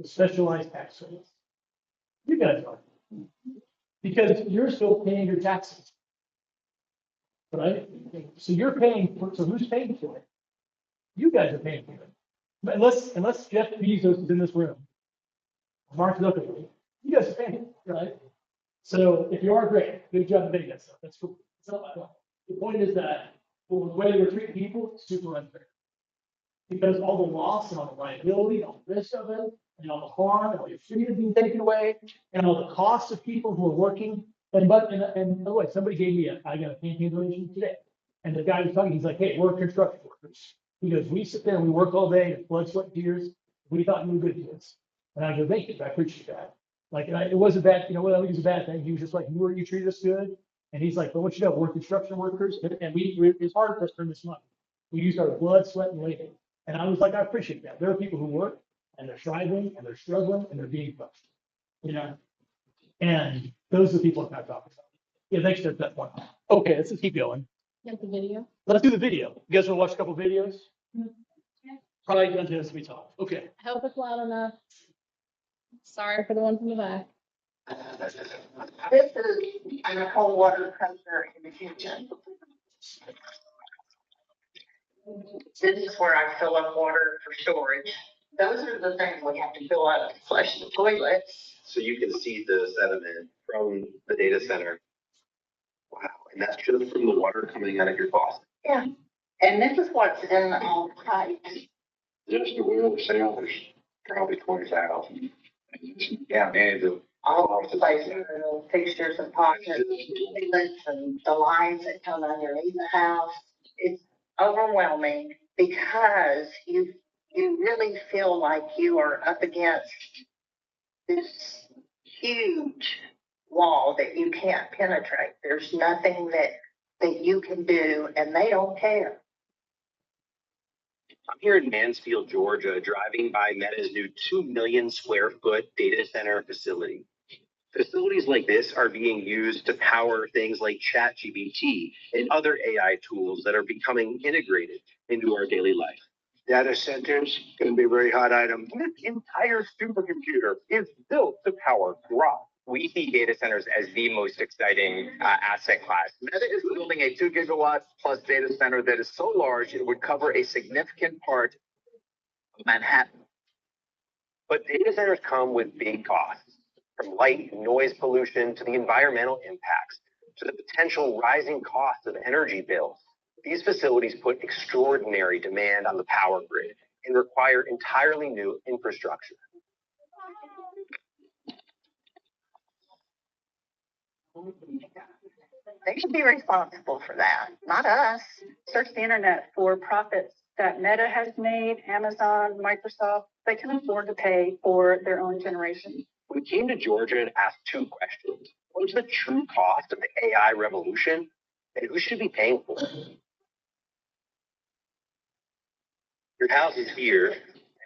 S1: the specialized tax credits? You guys are. Because you're still paying your taxes. Right? So you're paying for, so who's paying for it? You guys are paying for it. But unless Jeff Bezos is in this room, Mark Zuckerberg, you guys are paying, right? So if you are, great, good job admitting that stuff. That's cool. That's not my point. The point is that well, the way we're treating people is super unfair. Because all the loss and all the liability, all the risk of it, and all the harm, and all your freedom being taken away, and all the costs of people who are working. And by the way, somebody gave me I got a campaign donation today. And the guy was talking, he's like, hey, we're construction workers. He goes, we sit there and we work all day, and blood, sweat, and tears. We thought you were good to us. And I go, thank you, I appreciate that. Like, it wasn't bad, I think it was a bad thing. He was just like, you treated us good. And he's like, but what you know, we're construction workers, and it's hard for us to earn this money. We use our blood, sweat, and labor. And I was like, I appreciate that. There are people who work, and they're striving, and they're struggling, and they're being crushed. And those are the people I'm not talking about. Yeah, thanks for that point. Okay, let's just keep going.
S3: Get the video.
S1: Let's do the video. You guys want to watch a couple videos? Probably done to as we talk. Okay.
S7: I hope it's loud enough. Sorry for the one from the back.
S8: This is a cold water compressor in the kitchen. This is where I fill up water for storage. Those are the things we have to fill up to flush the toilets.
S9: So you can see the sediment from the data center. Wow, and that's just from the water coming out of your faucet.
S8: Yeah, and this is what's in all the pipes.
S9: Just the wheel itself is probably 20,000. Yeah, and the
S8: All the places, the fixtures and pockets, and the lines that come underneath the house. It's overwhelming because you really feel like you are up against this huge wall that you can't penetrate. There's nothing that you can do, and they don't care.
S9: I'm here in Mansfield, Georgia, driving by Meta's new 2 million square foot data center facility. Facilities like this are being used to power things like ChatGPT and other AI tools that are becoming integrated into our daily life. Data centers can be a very hot item. This entire supercomputer is built to power Grok. We see data centers as the most exciting asset class. Meta is building a 2 gigawatts plus data center that is so large it would cover a significant part of Manhattan. But data centers come with big costs, from light and noise pollution to the environmental impacts to the potential rising cost of energy bills. These facilities put extraordinary demand on the power grid and require entirely new infrastructure.
S8: They should be responsible for that, not us.
S10: Search the internet for profits that Meta has made, Amazon, Microsoft. They can afford to pay for their own generation.
S9: We came to Georgia and asked two questions. What's the true cost of the AI revolution, and who should be paying for it? Your house is here,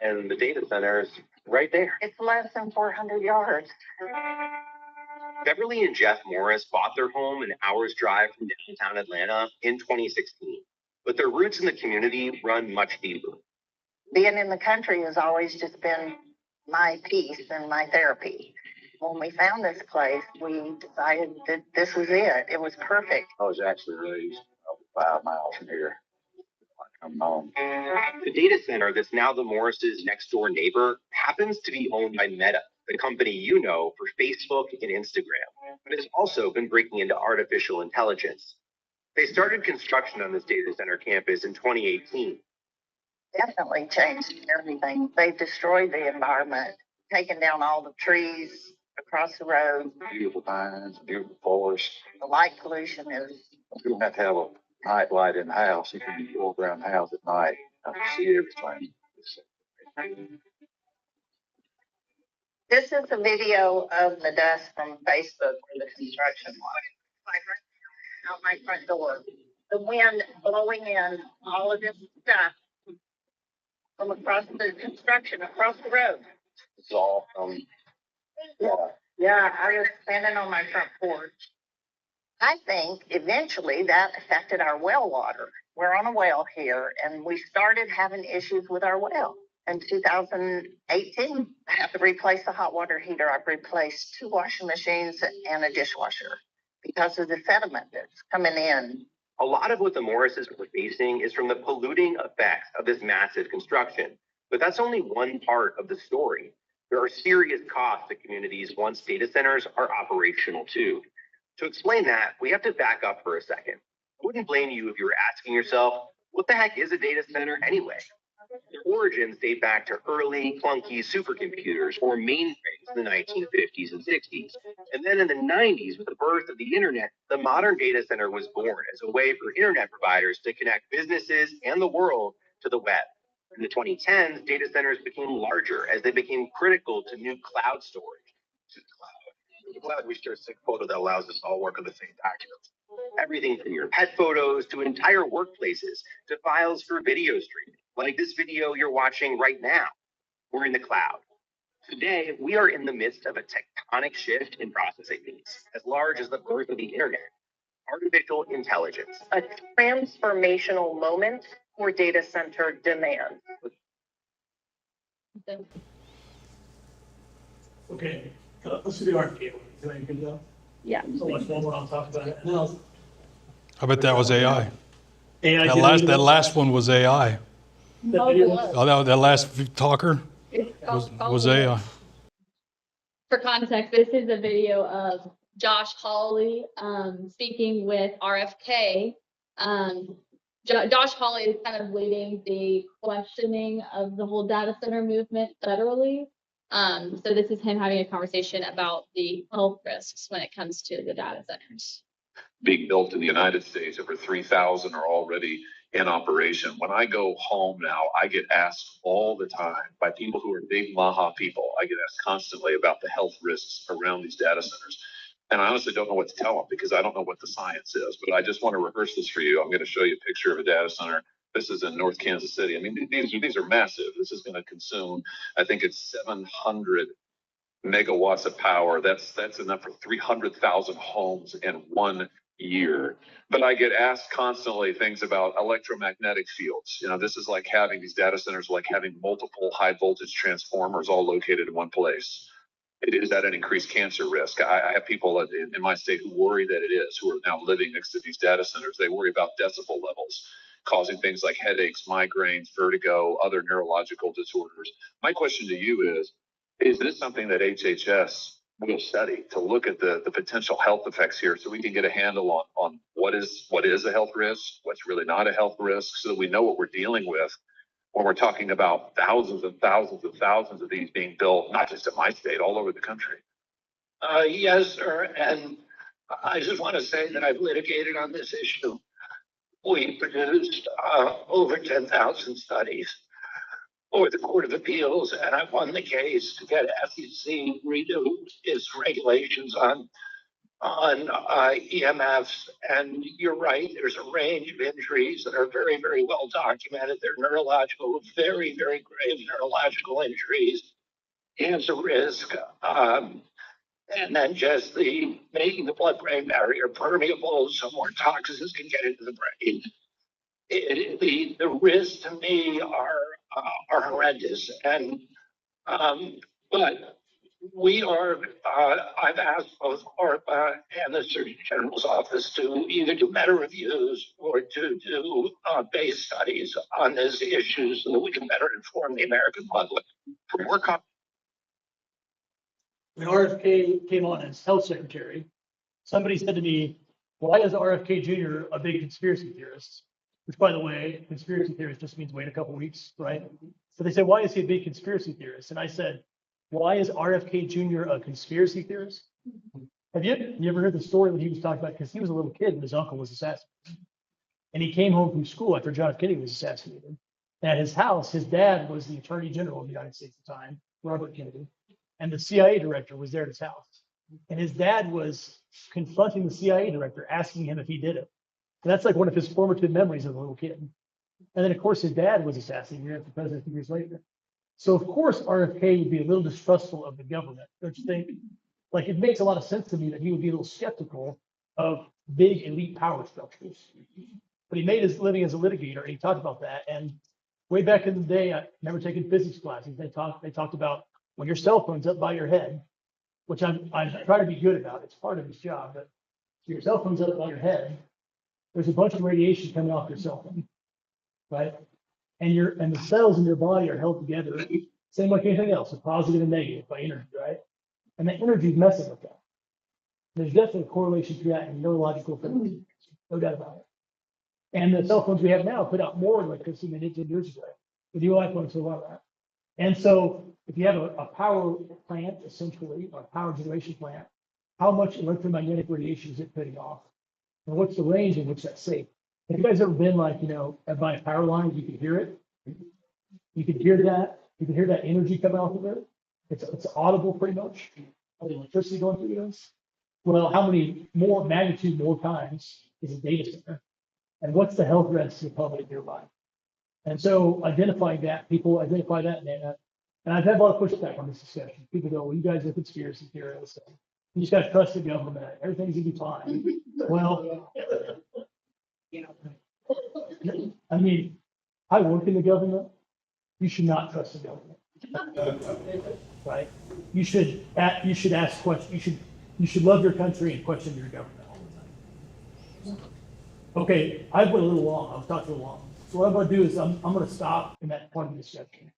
S9: and the data center is right there.
S8: It's less than 400 yards.
S9: Beverly and Jeff Morris bought their home an hour's drive from downtown Atlanta in 2016, but their roots in the community run much deeper.
S8: Being in the country has always just been my peace and my therapy. When we found this place, we decided that this was it. It was perfect.
S11: I was actually raised about 5 miles from here. I'm home.
S9: The data center that's now the Morris's next door neighbor happens to be owned by Meta, the company you know for Facebook and Instagram, but has also been breaking into artificial intelligence. They started construction on this data center campus in 2018.
S8: Definitely changed everything. They've destroyed the environment, taken down all the trees across the road.
S11: Beautiful pines, beautiful forest.
S8: The light pollution is.
S11: You don't have to have a night light in the house. You can walk around the house at night and see everything.
S8: This is a video of the dust from Facebook where the construction was. Out my front door. The wind blowing in all of this stuff from across the construction, across the road.
S11: It's all
S8: Yeah, I was standing on my front porch. I think eventually that affected our well water. We're on a well here, and we started having issues with our well. In 2018, I have to replace the hot water heater. I've replaced 2 washing machines and a dishwasher because of the sediment that's coming in.
S9: A lot of what the Morrises are facing is from the polluting effects of this massive construction. But that's only one part of the story. There are serious costs to communities once data centers are operational too. To explain that, we have to back up for a second. I wouldn't blame you if you were asking yourself, what the heck is a data center anyway? Their origins date back to early, clunky supercomputers or mainframes in the 1950s and 60s. And then in the 90s, with the birth of the internet, the modern data center was born as a way for internet providers to connect businesses and the world to the web. In the 2010s, data centers became larger as they became critical to new cloud storage.
S5: I'm glad we share a sick photo that allows us to all work on the same documents.
S9: Everything from your pet photos to entire workplaces to files for video streaming, like this video you're watching right now. We're in the cloud. Today, we are in the midst of a tectonic shift in processing needs, as large as the birth of the internet. Artificial intelligence.
S10: A transformational moment for data center demand.
S1: Okay, let's do the RFQ. Do you good though?
S7: Yeah.
S1: So much more I'll talk about it. And then
S2: I bet that was AI.
S1: AI
S2: That last one was AI.
S1: that video.
S2: Oh, that last talker was AI.
S7: For context, this is a video of Josh Hawley speaking with RFK. Josh Hawley is kind of leading the questioning of the whole data center movement federally. So this is him having a conversation about the health risks when it comes to the data centers.
S11: being built in the United States. Over 3,000 are already in operation. When I go home now, I get asked all the time by people who are big Maha people. I get asked constantly about the health risks around these data centers. And I honestly don't know what to tell them because I don't know what the science is, but I just want to rehearse this for you. I'm going to show you a picture of a data center. This is in North Kansas City. I mean, these are massive. This is going to consume, I think it's 700 megawatts of power. That's enough for 300,000 homes in 1 year. But I get asked constantly things about electromagnetic fields. You know, this is like having these data centers, like having multiple high voltage transformers all located in one place. Is that an increased cancer risk? I have people in my state who worry that it is, who are now living next to these data centers. They worry about decibel levels causing things like headaches, migraines, vertigo, other neurological disorders. My question to you is this something that HHS will study to look at the potential health effects here so we can get a handle on what is a health risk, what's really not a health risk, so that we know what we're dealing with when we're talking about thousands and thousands and thousands of these being built, not just in my state, all over the country?
S4: Yes, sir. And I just want to say that I've litigated on this issue. We produced over 10,000 studies for the Court of Appeals, and I won the case to get SEC redo its regulations on EMFs. And you're right, there's a range of injuries that are very, very well documented. They're neurological, very, very grave neurological injuries, cancer risk, and then just the making the blood-brain barrier permeable so more toxins can get into the brain. The risks to me are horrendous, and but we are. I've asked both ARPA and the Surgeon General's office to either do meta reviews or to do base studies on this issue so that we can better inform the American public. For more
S1: When RFK came on as health secretary, somebody said to me, why is RFK Jr. a big conspiracy theorist? Which, by the way, conspiracy theorist just means wait a couple weeks, right? So they said, why is he a big conspiracy theorist? And I said, why is RFK Jr. a conspiracy theorist? Have you ever heard the story when he was talking about, because he was a little kid when his uncle was assassinated. And he came home from school after John F. Kennedy was assassinated. And at his house, his dad was the Attorney General of the United States at the time, Robert Kennedy. And the CIA director was there at his house. And his dad was confronting the CIA director, asking him if he did it. And that's like one of his formative memories as a little kid. And then, of course, his dad was assassinated after the president a few years later. So, of course, RFK would be a little distrustful of the government. Don't you think? Like, it makes a lot of sense to me that he would be a little skeptical of big elite power structures. But he made his living as a litigator, and he talked about that. And way back in the day, I remember taking physics classes. They talked about when your cell phone's up by your head, which I try to be good about. It's part of his job. But if your cell phone's up by your head, there's a bunch of radiation coming off your cell phone, right? And the cells in your body are held together, same like anything else, a positive and negative by energy, right? And the energy is messing with that. There's definitely a correlation to that in neurological things, no doubt about it. And the cell phones we have now put out more electricity than it did years ago. The new iPhones, a lot of that. And so if you have a power plant, essentially, or a power generation plant, how much electromagnetic radiation is it putting off? And what's the range in which that's safe? Have you guys ever been like, by a power line, you can hear it? You can hear that. You can hear that energy coming off of it. It's audible pretty much. All the electricity going through those. Well, how many more magnitude more times is a data center? And what's the health risk to the public nearby? And so identifying that, people identify that, and I've had a lot of pushback on this discussion. People go, well, you guys are conspiracy theorists. You just got to trust the government. Everything's going to be fine. Well, I mean, I work in the government. You should not trust the government, right? You should ask questions. You should love your country and question your government all the time. Okay, I went a little long. I was talking a little long. So what I'm going to do is I'm going to stop in that part of the discussion,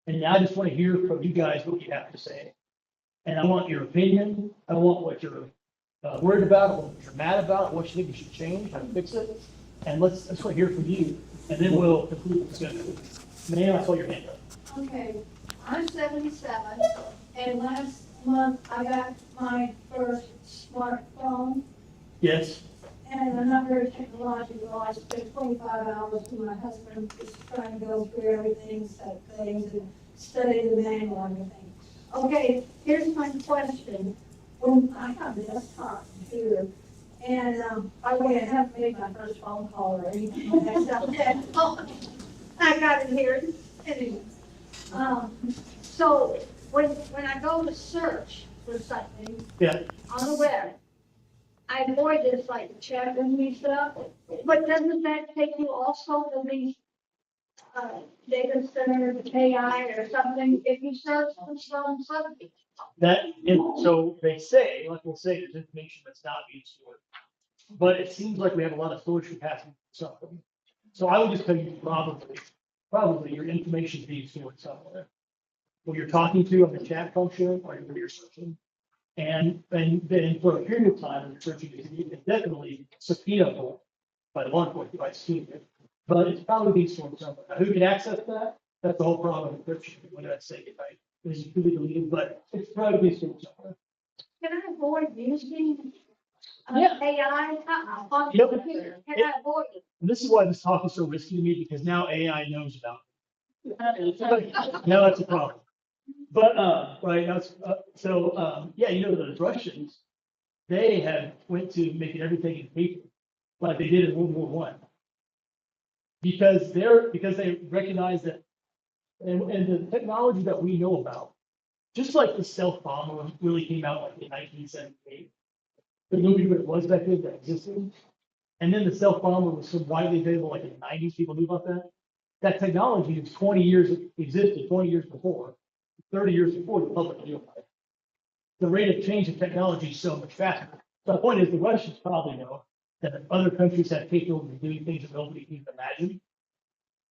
S1: and I just want to hear from you guys what you have to say. And I want your opinion. I want what you're worried about, what you're mad about, what you think we should change, how to fix it. And let's hear from you, and then we'll conclude the discussion. Ma'am, I saw your hand up.
S3: Okay, I'm 77, and last month I got my first smartphone,
S1: Yes.
S3: and I'm not very technological. I spent 25 hours with my husband just trying to go through everything, set things, and study the manual and everything. Okay, here's my question. When I have a desktop computer, and by the way, I haven't made my first phone call or anything like that. I got it here. Anyway. So when I go to search for something on the web, I avoid this like chat room stuff. But doesn't that take you also to these data center AI or something if you search for some subject?
S1: So they say, like we'll say, there's information that's not being stored. But it seems like we have a lot of storage capacity for something. So I would just tell you probably your information is being stored somewhere. When you're talking to on the chat function or when you're searching. And then for a period of time, you're searching, it's definitely subpoenaable by the law enforcement by subpoena. But it's probably being stored somewhere. Now, who can access that? That's the whole problem with encryption. When I say it, right? It's completely deleted, but it's probably being stored somewhere.
S3: Can I avoid using
S1: Yeah.
S8: AI,
S1: Yep.
S8: cannot avoid it.
S1: And this is why this talk is so risky to me, because now AI knows about it. Now that's a problem. But, right, that's, yeah, the Russians, they had went to making everything in paper, like they did in World War I. Because they recognize that, and the technology that we know about, just like the stealth bomber really came out like in 1978, but nobody knew what it was back then that existed. And then the stealth bomber was so widely available, like in the 90s, people knew about that. That technology is 20 years existed, 20 years before, 30 years before the public knew about it. The rate of change of technology is so much faster. So the point is, the Russians probably know that other countries have capability of doing things that nobody can even imagine.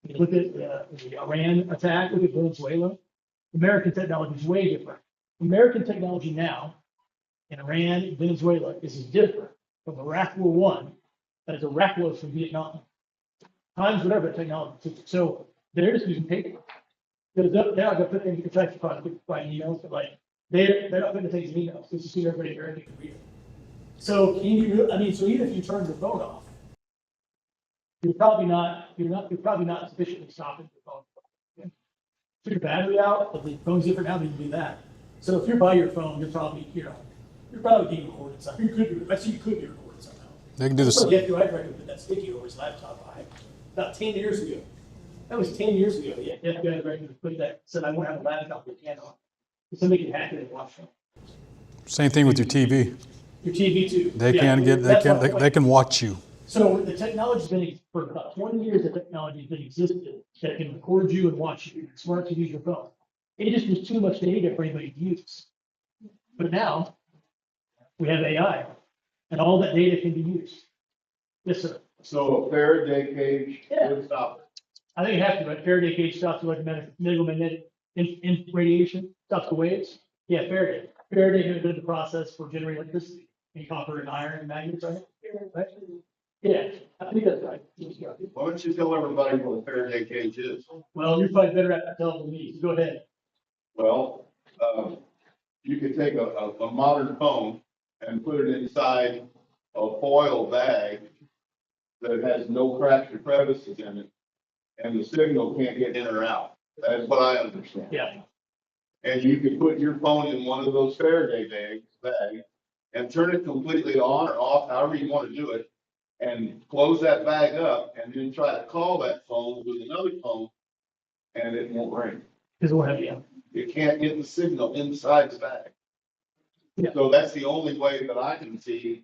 S1: You look at the Iran attack, look at Venezuela. American technology is way different. American technology now in Iran and Venezuela is as different from Iraq War I as Iraq was from Vietnam. Times whatever technology. So they're just using paper. Because they're not going to put things in text by emails, but like they're not putting things in emails. This is so everybody can read it. So so even if you turn your phone off, you're probably not sufficiently stopping your phone. Put your battery out, if the phone's different now, then you do that. So if you're by your phone, you're probably being recorded somehow. You could be recorded somehow.
S2: They can do this.
S1: The FBI record put that sticky over his laptop about 10 years ago. That was 10 years ago. The FBI record put that, said I won't have a laptop with a can on. Somebody can hack it and watch it.
S2: Same thing with your TV.
S1: Your TV too.
S2: They can watch you.
S1: So the technology's been, for about 20 years, the technology's been existed that can record you and watch you. It's smart to use your phone. It just was too much data for anybody to use. But now we have AI and all that data can be used. Yes, sir.
S5: So a Faraday cage
S1: Yeah.
S5: would stop it.
S1: I think you have to, right? Faraday cage stops electromagnetic radiation, stops the waves. Yeah, Faraday. Faraday invented the process for generating electricity in copper and iron and magnets, right? Right? Yeah, I think that's right.
S5: Why don't you tell everybody what a Faraday cage is?
S1: Well, you're probably better at telling than me. So go ahead.
S5: Well, you could take a modern phone and put it inside a foil bag that has no cracks or crevices in it, and the signal can't get in or out. That's what I understand.
S1: Yeah.
S5: And you could put your phone in one of those Faraday bags and turn it completely on or off, however you want to do it, and close that bag up and then try to call that phone with another phone, and it won't ring.
S1: Because we'll have you.
S5: It can't get the signal inside the bag.
S1: Yeah.
S5: So that's the only way that I can see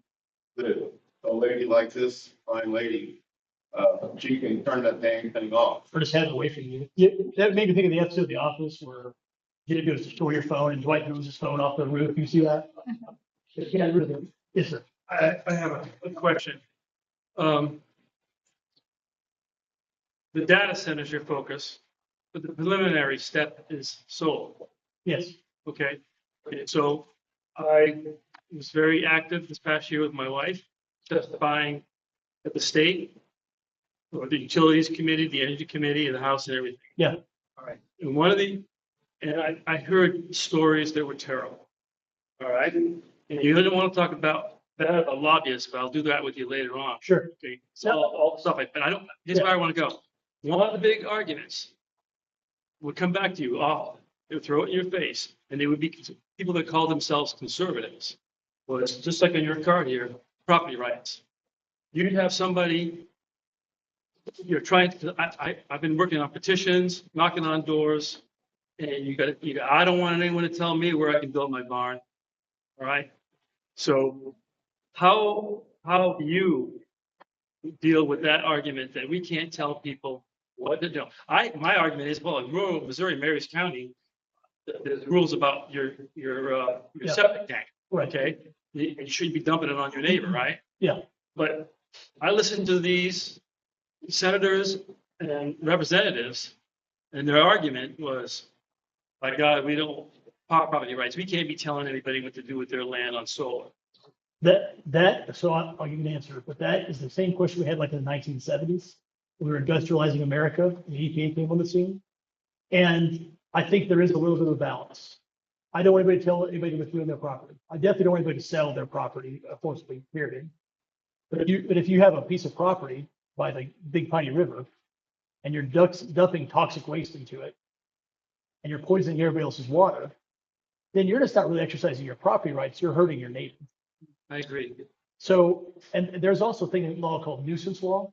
S5: that a lady like this, fine lady, she can turn that dang thing off.
S1: Or just have it away from you. Yeah, that made me think of the episode of The Office where Jimmy goes to store your phone and Dwight moves his phone off the roof. You see that? Yeah, really. Yes, sir.
S12: I have a question. The data center is your focus, but the preliminary step is solar.
S1: Yes.
S12: Okay. So I was very active this past year with my wife, testifying at the state, or the utilities committee, the energy committee, and the House and everything.
S1: Yeah.
S12: All right. And I heard stories that were terrible. All right. And you didn't want to talk about that, a lobbyist, but I'll do that with you later on.
S1: Sure.
S12: Okay. So all the stuff here's where I want to go. One of the big arguments would come back to you. They would throw it in your face, and they would be people that call themselves conservatives. Well, it's just like on your card here, property rights. You'd have somebody, you're trying to, I've been working on petitions, knocking on doors, and I don't want anyone to tell me where I can build my barn. All right. So how do you deal with that argument that we can't tell people what to do? My argument is, well, in rural Missouri, Marys County, there's rules about your septic tank.
S1: Right.
S12: Okay. You shouldn't be dumping it on your neighbor, right?
S1: Yeah.
S12: But I listened to these senators and representatives, and their argument was, by God, we don't property rights. We can't be telling anybody what to do with their land on solar.
S1: So I'll give you an answer, but that is the same question we had like in the 1970s. We were industrializing America, and the EPA came on the scene. And I think there is a little bit of a balance. I don't want anybody to tell anybody to ruin their property. I definitely don't want anybody to sell their property forcibly, period. But if you have a piece of property by the Big Piney River and you're dumping toxic waste into it and you're poisoning everybody else's water, then you're just not really exercising your property rights. You're hurting your neighbor.
S12: I agree.
S1: So, and there's also a thing in law called nuisance law,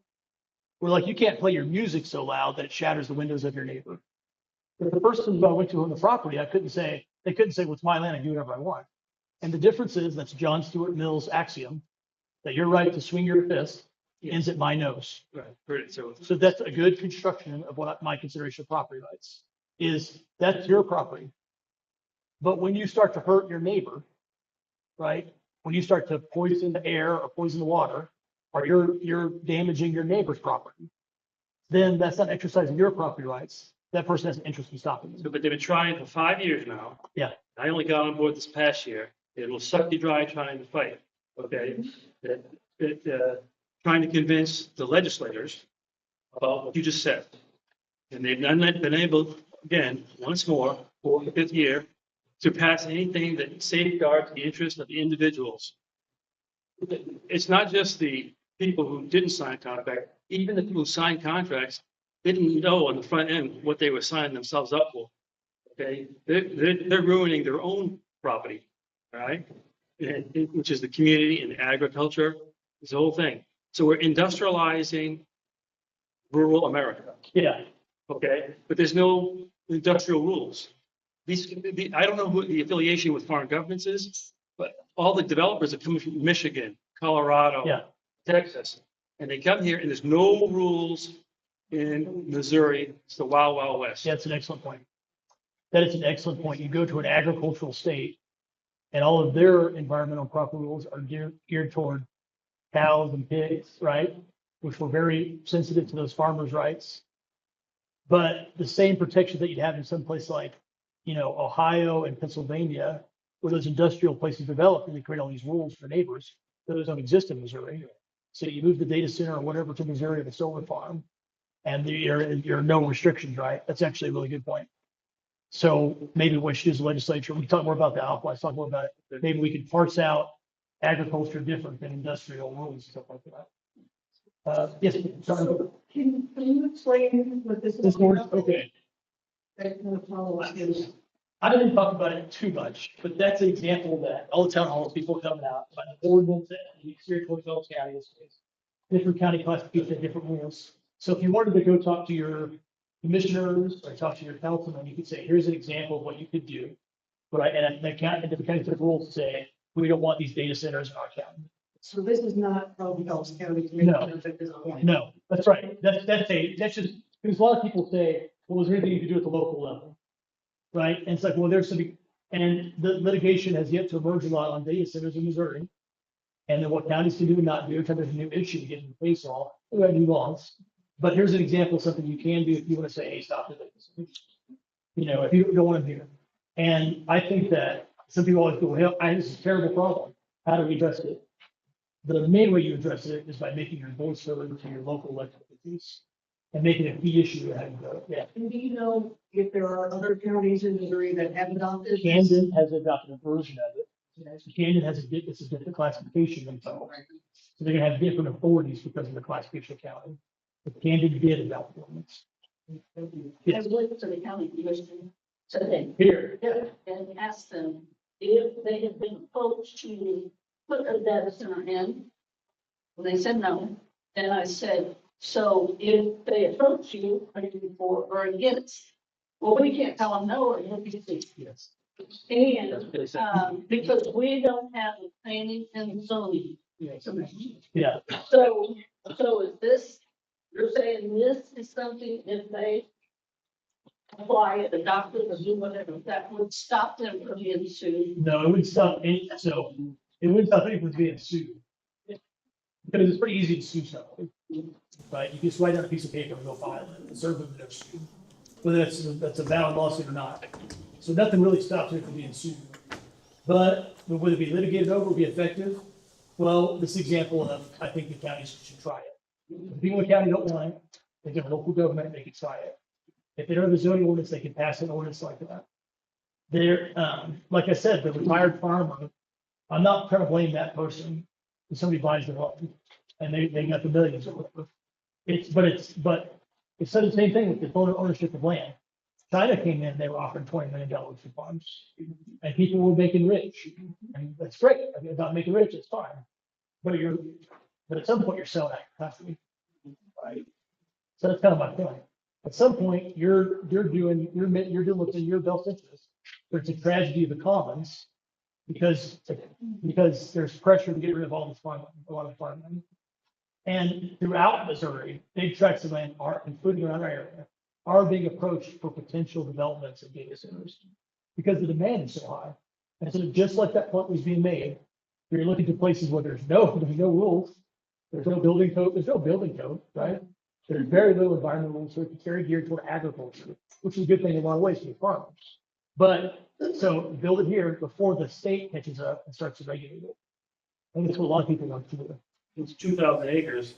S1: where like you can't play your music so loud that it shatters the windows of your neighbor. But if the person who I went to on the property, they couldn't say, well, it's my land, I can do whatever I want. And the difference is, that's John Stuart Mill's axiom, that your right to swing your fist ends at my nose.
S12: Right, heard it. So
S1: So that's a good construction of what my consideration of property rights is. That's your property. But when you start to hurt your neighbor, right? When you start to poison the air or poison the water, or you're damaging your neighbor's property, then that's not exercising your property rights. That person has an interest in stopping you.
S12: but they've been trying for 5 years now.
S1: Yeah.
S12: I only got on board this past year. It will suck you dry trying to fight, okay? Trying to convince the legislators about what you just said. And they've not been able, again, once more, for the 5th year, to pass anything that safeguards the interests of the individuals. It's not just the people who didn't sign a contract, even the people who signed contracts didn't know on the front end what they were signing themselves up for. Okay, they're ruining their own property, all right? Which is the community and the agriculture, this whole thing. So we're industrializing rural America.
S1: Yeah.
S12: Okay, but there's no industrial rules. I don't know who the affiliation with foreign governments is, but all the developers are coming from Michigan, Colorado,
S1: Yeah.
S12: Texas, and they come here and there's no rules in Missouri. It's the Wild Wild West.
S1: Yeah, that's an excellent point. That is an excellent point. You go to an agricultural state and all of their environmental property rules are geared toward cows and pigs, right? Which were very sensitive to those farmers' rights. But the same protection that you'd have in some place like, Ohio and Pennsylvania, where those industrial places develop and they create all these rules for neighbors, those don't exist in Missouri. So you move the data center or whatever to Missouri, the solar farm, and you're no restrictions, right? That's actually a really good point. So maybe we should use the legislature. We can talk more about that. I'll talk more about it. Maybe we could parse out agriculture different than industrial rules and stuff like that. Yes, sorry.
S3: Can you explain what this is?
S1: This board, okay. I didn't talk about it too much, but that's an example that all the town halls, people coming out, by the ordinance that the exterior towards Phelps County is different county classification, different rules. So if you wanted to go talk to your commissioners or talk to your councilman, you could say, here's an example of what you could do. Right, and the county took rules say, we don't want these data centers in our county.
S3: So this is not from Phelps County.
S1: No, that's right. That's just, because a lot of people say, well, is there anything you can do at the local level? Right, and it's like, well, there's some, and the litigation has yet to emerge a lot on data centers in Missouri. And then what counties can do and not do, because there's a new issue to get in the case law, we have new laws. But here's an example of something you can do if you want to say, hey, stop it. If you don't want them here. And I think that some people always go, well, this is a terrible problem. How do we address it? The main way you address it is by making your voice heard to your local elected officials and making it a key issue. Yeah.
S3: And do you know if there are other counties in Missouri that have adopted this?
S1: Camden has adopted a version of it. Camden has it's a different classification themselves. So they're gonna have different authorities because of the classification of county. But Camden did adopt the ordinance.
S3: I went to the county commission today.
S1: Here.
S3: And asked them if they had been approached to put a data center in. Well, they said no. And I said, so if they approach you, are you for or against? Well, we can't tell them no or yes.
S1: Yes.
S3: And, because we don't have the planning and zoning.
S1: Yeah.
S3: So is this, you're saying this is something if they apply it, adopt it, or do whatever, that would stop them from being sued?
S1: No, it wouldn't stop any, so it wouldn't stop anyone from being sued. Because it's pretty easy to sue somebody, right? You can just write down a piece of paper and go file it and serve them no suit. Whether that's a valid lawsuit or not. So nothing really stops it from being sued. But would it be litigated over, be effective? Well, this example of, I think the counties should try it. If people in the county don't want it, they get a local government, they can try it. If they don't have a zoning ordinance, they can pass an ordinance like that. They're, like I said, the retired farmer, I'm not trying to blame that person. If somebody buys their home and they got the millions. But it's the same thing with the ownership of land. China came in, they were offering $20 million for farms and people were making rich. And that's great. I mean, about making rich, it's fine. But at some point you're selling out your country. Right. So that's kind of my point. At some point, you're doing what's in your best interest, but it's a tragedy of the commons because there's pressure to get rid of all this farmland, a lot of farmland. And throughout Missouri, big tracts of land are, including around our area, are being approached for potential developments of data centers because the demand is so high. And so just like that point was being made, you're looking to places where there's no rules, there's no building code, right? There's very little environmental rules, so it's very geared toward agriculture, which is a good thing in a lot of ways for the farmers. But so build it here before the state catches up and starts to regulate it. And that's what a lot of people want to do.
S12: It's 2,000 acres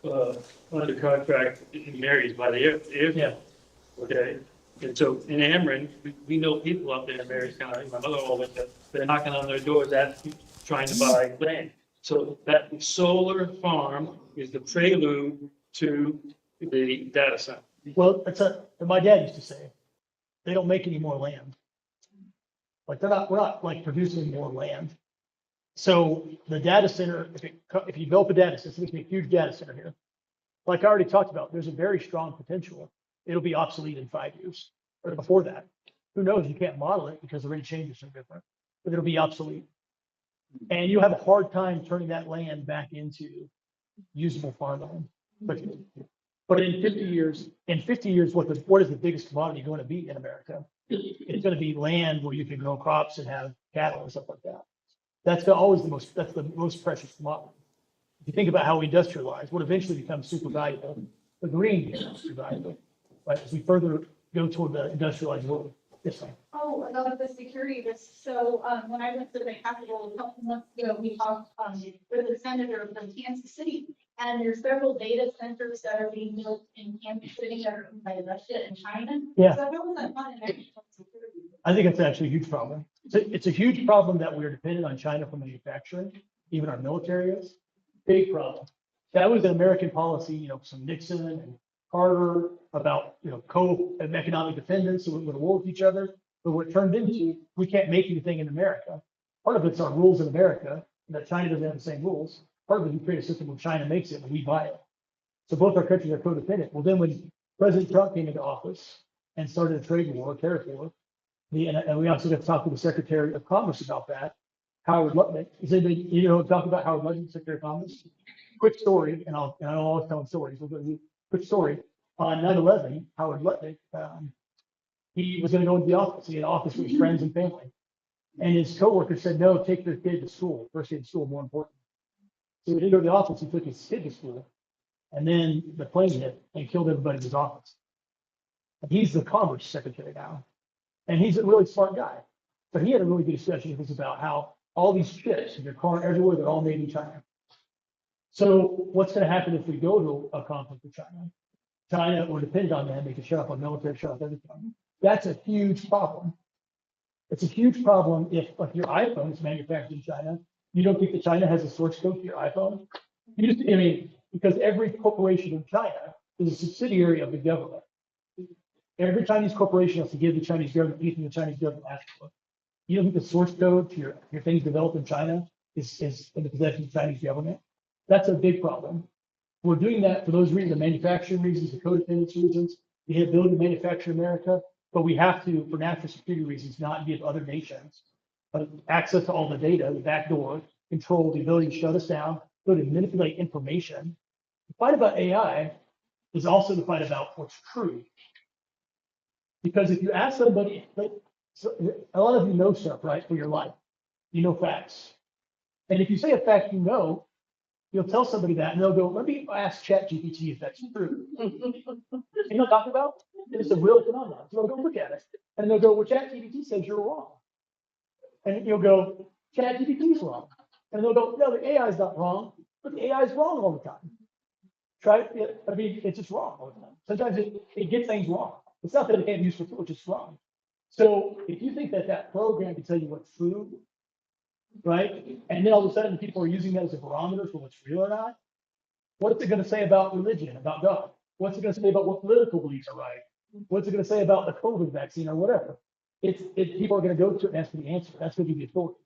S12: under contract in Marys by the airfield.
S1: Yeah.
S12: Okay, and so in Ameren, we know people up there in Marys County, my mother always said, they're knocking on their doors asking, trying to buy land. So that solar farm is the prelude to the data center.
S1: Well, my dad used to say, they don't make any more land. Like we're not like producing more land. So the data center, if you build a data center, it's a huge data center here. Like I already talked about, there's a very strong potential. It'll be obsolete in 5 years or before that. Who knows? You can't model it because the rate of change is so different, but it'll be obsolete. And you'll have a hard time turning that land back into usable farmland. But in 50 years, what is the biggest commodity going to be in America? It's going to be land where you can grow crops and have cattle and stuff like that. That's the most precious commodity. If you think about how we industrialize, what eventually becomes super valuable, the green becomes super valuable, right? As we further go toward the industrialized world. Yes, ma'am.
S13: Oh, about the security risk. So when I went to the Capitol a couple months ago, we talked with a senator from Kansas City, and there's several data centers that are being built in Kansas City that are owned by Russia and China.
S1: Yeah.
S13: So how is that not an national security?
S1: I think it's actually a huge problem. It's a huge problem that we're dependent on China for manufacturing, even our military is. Big problem. That was an American policy, some Nixon and Carter about, economic dependence, so we would war with each other. But what it turned into, we can't make anything in America. Part of it's our rules in America, that China doesn't have the same rules. Part of it, we create a system where China makes it and we buy it. So both our countries are codependent. Well, then when President Trump came into office and started a trade war, tariff war, and we also got to talk to the Secretary of Commerce about that, Howard Lutnick. Is anybody, talk about Howard Lutnick, Secretary of Commerce? Quick story, and I'm always telling stories. Quick story. On 9/11, Howard Lutnick, he was going to go into the office. He had an office with his friends and family. And his coworker said, no, take your kid to school. First day of school, more important. So he didn't go to the office. He took his kid to school. And then the plane hit and killed everybody in his office. And he's the Commerce Secretary now. And he's a really smart guy. But he had a really good discussion with us about how all these chips in your car everywhere, they're all made in China. So what's going to happen if we go to a conflict with China? China, we're dependent on them. They can shut up on military, shut up everything. That's a huge problem. It's a huge problem if, like, your iPhone is manufactured in China. You don't think that China has a source code for your iPhone? Because every corporation in China is a subsidiary of the government. Every Chinese corporation has to give the Chinese government anything the Chinese government asks for. You don't think the source code to your things developed in China is in the possession of the Chinese government? That's a big problem. We're doing that for those reasons, the manufacturing reasons, the codependence reasons, the ability to manufacture in America, but we have to, for national security reasons, not give other nations access to all the data, the back door, control, the ability to shut us down, ability to manipulate information. The fight about AI is also the fight about what's true. Because if you ask somebody, a lot of you know stuff, right, for your life. You know facts. And if you say a fact you know, you'll tell somebody that, and they'll go, let me ask ChatGPT if that's true. You know what I'm talking about? It's a real phenomenon. So they'll go look at it. And they'll go, well, ChatGPT says you're wrong. And you'll go, ChatGPT's wrong. And they'll go, no, the AI is not wrong, but the AI is wrong all the time. It's just wrong all the time. Sometimes it gets things wrong. It's not that it can't use for it's just wrong. So if you think that that program can tell you what's true, right? And then all of a sudden people are using that as a barometer for what's real or not. What's it going to say about religion, about God? What's it going to say about what political beliefs are right? What's it going to say about the COVID vaccine or whatever? People are going to go to it and ask for the answer. That's going to be the authority.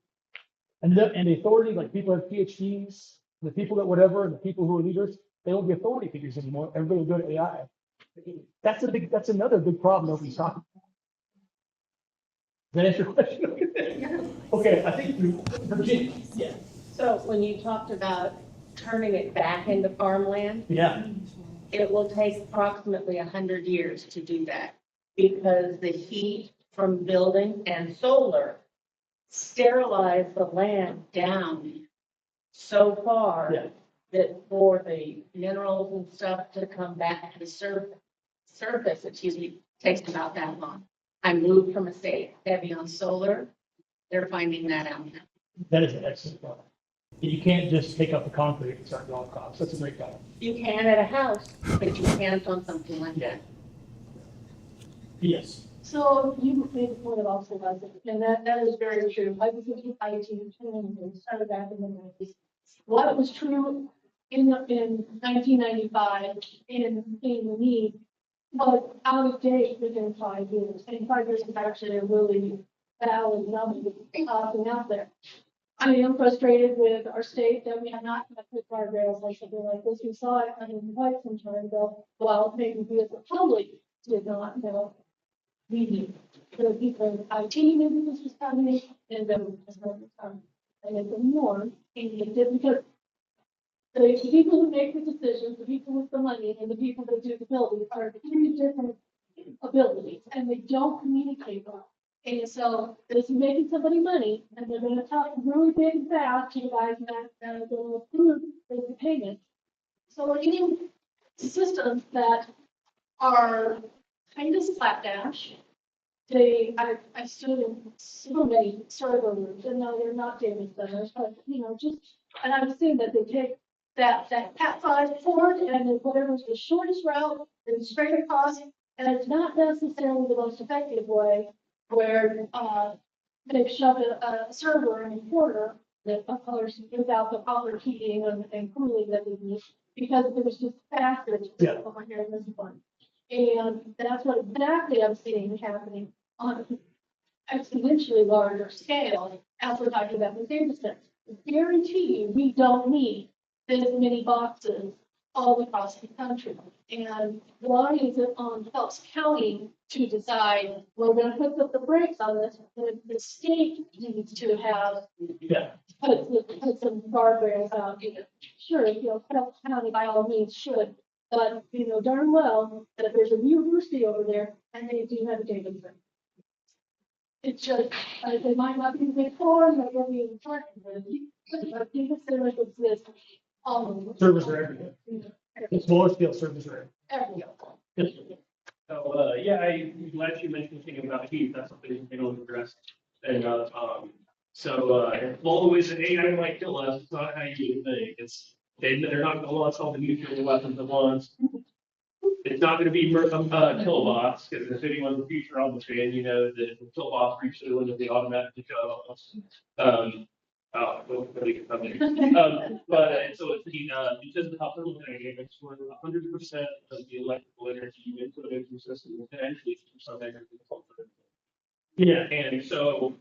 S1: And the authority, like people have PhDs, the people that whatever, and the people who are leaders, they won't be authority figures anymore. Everybody will go to AI. That's another big problem nobody's talking about. Does that answer your question? Okay, I think Virginia. Yeah.
S8: So when you talked about turning it back into farmland,
S1: Yeah.
S8: it will take approximately 100 years to do that because the heat from building and solar sterilize the land down so far
S1: Yeah.
S8: that for the minerals and stuff to come back to the surface, takes about that long. I moved from a state heavy on solar. They're finding that out now.
S1: That is an excellent problem. You can't just take out the concrete and start growing crops. That's a great problem.
S8: You can at a house, but you can't on something like that.
S1: Yes.
S3: So you made a point about supervising, and that is very true. I was in IT and started back in the 90s. What was true in 1995 in the need was out of date within 5 years. And 5 years is actually a really valid number out there. I am frustrated with our state that we have not met with guardrails like something like this. We saw it quite some time ago. Well, maybe we as the public did not know. We knew. The people in IT knew this was coming, and then it was coming. And it's more, and it did because the people who make the decisions, the people with the money, and the people that do the building are three different abilities, and they don't communicate well. And so this is making somebody money, and they're going to talk really big and fast to you guys that are going to approve the payment. So we're getting systems that are kind of slapdash. I stood in so many server rooms, and no, they're not data centers, but and I've seen that they take that Cat5 port and then whatever's the shortest route and straight across, and it's not necessarily the most effective way where they've shoved a server in a corner that colors without the proper heating and cooling that we need because it was just faster over here in this one. And that's what exactly I'm seeing happening on exponentially larger scale as we're talking about the data centers. I guarantee you, we don't need this many boxes all across the country. And why is it on Phelps County to decide we're going to put the brakes on this? The state needs to have put some guardrails out. Sure, Phelps County by all means should. But darn well that there's a university over there and they do have a data center. It's just, they might not be big form, they will be in charge of it. But data centers exist all over.
S1: Servers are everywhere. The smaller scale servers are
S3: everywhere.
S12: So, I'm glad you mentioned the thing about heat. That's something they don't address. And, always an AI might kill us. It's not how you think. They're not going to launch all the nuclear weapons at once. It's not going to be kilowatts, because if anyone's a future fan, that if the kilowatts reach their limit, they automatically go. But so it's because of how thermodynamics, where 100% of the electrical energy you input into the system will eventually keep some energy. Yeah, and so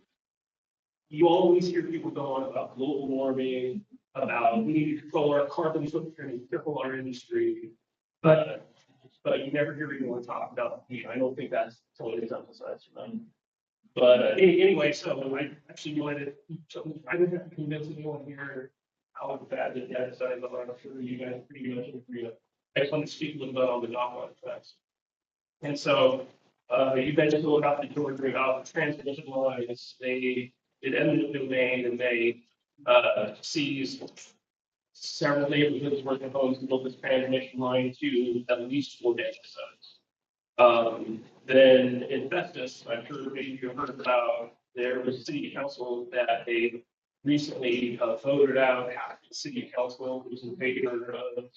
S12: you always hear people going about global warming, about we need to control our carbon footprint and cripple our industry, but you never hear anyone talk about heat. I don't think that's totally emphasized for them. But anyway, so I actually wanted to, I didn't have to convince anyone here how bad the data centers are. I'm sure you guys pretty much agree. I just want to speak a little bit on the knock-on effects. And so you mentioned about the Georgia about the transmission lines. They did eminent domain and they seized several neighborhoods worth of homes and built this transmission line to at least 4 data centers. Then in Festus, I'm sure maybe you heard about, there was a city council that they recently voted out half the city council was in favor of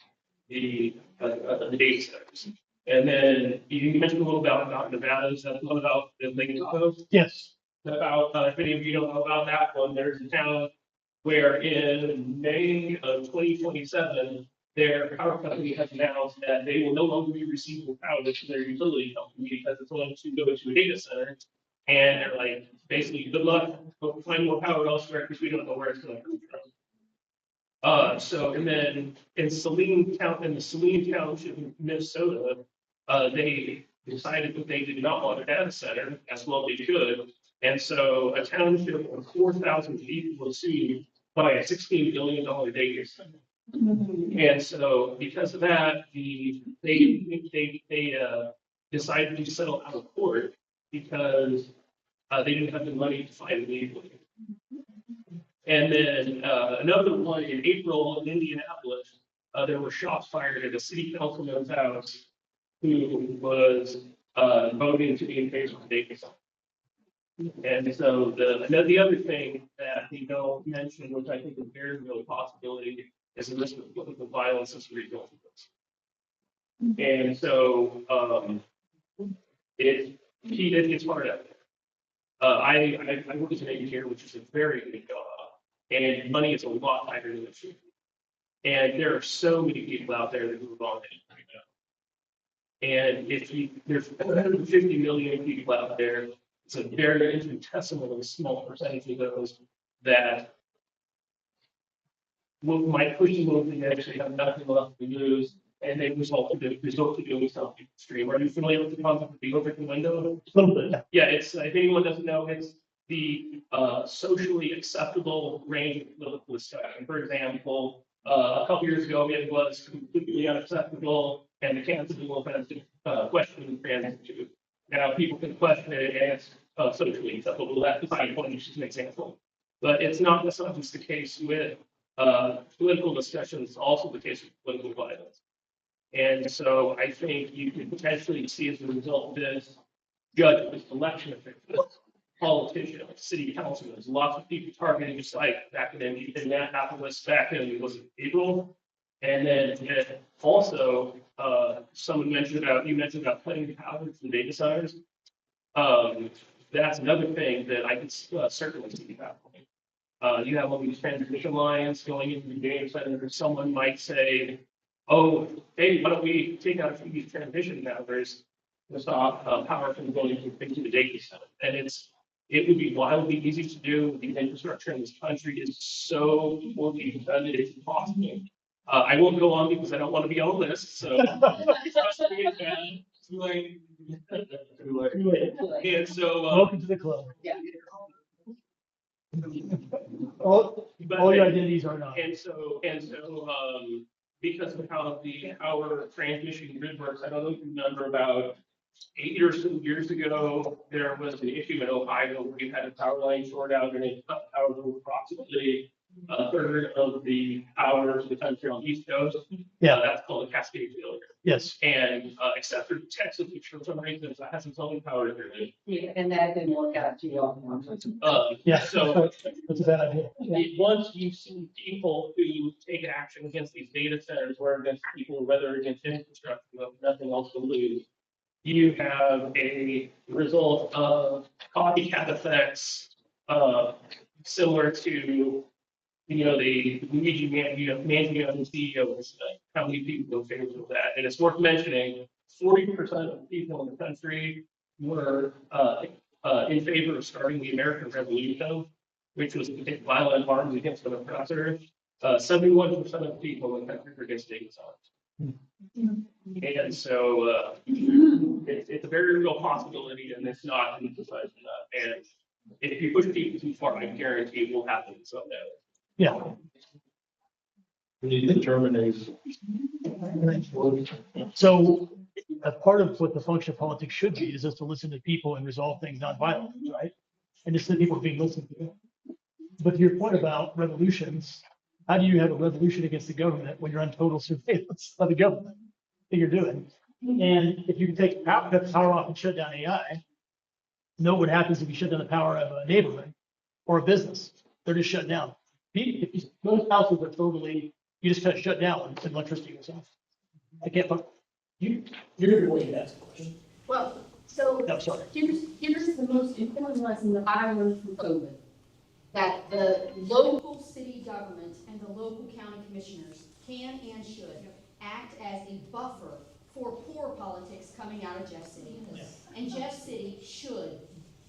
S12: the data centers. And then you mentioned a little about Nevada, is that one about the Lake Tahoe?
S1: Yes.
S12: About, if any of you don't know about that one, there's a town where in May of 2027, their power company has announced that they will no longer be receiving power from their utility company because it's going to go to a data center. And they're like, basically, good luck, go find more power elsewhere because we don't know where it's going to come from. And then in the Saline Township in Minnesota, they decided that they did not want a data center, as well they should. And so a township of 4,000 people was sued by a $16 billion data center. And so because of that, they decided to settle out of court because they didn't have the money to fight it legally. And then another one in April in Indianapolis, there were shots fired at a city councilman's house who was voting to be in favor of data center. And so the other thing that they don't mention, which I think is very real possibility, is the risk of political violence as a result of this. And so it's hard out there. I work as an engineer, which is a very good job, and money is a lot higher than it should be. And there are so many people out there that move on it right now. And there's 150 million people out there. It's a very infinitesimally small percentage of those that might push them over the edge. They have nothing left to lose, and they result to doing something extreme. Are you familiar with the concept of the overton window?
S1: A little bit.
S12: Yeah, it's, if anyone doesn't know, it's the socially acceptable range of political discussion. For example, a couple years ago, it was completely unacceptable and cancelable offensive questioning transit. Now people can question it and it's socially acceptable. That's beside the point, it's just an example. But it's not just the case with political discussion, it's also the case with political violence. And so I think you could potentially see as a result of this, judges, election officials, politicians, city councilmen, there's lots of people targeting, just like back in Indianapolis, back in, was it April? And then also, you mentioned about putting power to the data centers. That's another thing that I could certainly see happening. You have all these transmission lines going into the data center. Someone might say, oh, hey, why don't we take out a few of these transmission towers to stop power from going into the data center? And it would be wildly easy to do. The infrastructure in this country is so poorly done, it's impossible. I won't go on because I don't want to be on the list, so. Too late. And so.
S1: Welcome to the club.
S3: Yeah.
S1: All your identities are not.
S12: And so, because of how our transmission grid works, I don't know if you remember about 8 or so years ago, there was an issue in Ohio where you had a power line short out and it cut power to approximately a third of the power to the country on the East Coast.
S1: Yeah.
S12: That's called a cascade failure.
S1: Yes.
S12: And except for Texas, which for some reason has its own power grid.
S3: Yeah, and that didn't work out too well.
S1: Yeah.
S12: So
S1: That's a bad idea.
S12: once you see people who take action against these data centers or against people, whether against infrastructure, with nothing else to lose, you have a result of copycat effects similar to, the Euegen managing CEOs, how many people go favor of that. And it's worth mentioning, 40% of people in the country were in favor of starting the American Revolution, which was to take violent arms against the oppressor. 71% of people in the country were against data centers. And so it's a very real possibility, and it's not emphasized enough. And if you push people too far, I guarantee it will happen someday.
S1: Yeah.
S6: We need to terminate.
S1: So a part of what the function of politics should be is just to listen to people and resolve things nonviolently, right? And just let people being listened to. But to your point about revolutions, how do you have a revolution against the government when you're on total surveillance of the government that you're doing? And if you can take cut the power off and shut down AI, know what happens if you shut down the power of a neighborhood or a business. They're just shut down. Most houses are totally, you just kind of shut down and electricity goes off. You You're the one that asked the question.
S3: Well, so
S1: No, sorry.
S3: here's the most important lesson that I learned from COVID. That the local city government and the local county commissioners can and should act as a buffer for poor politics coming out of Jeff City. And Jeff City should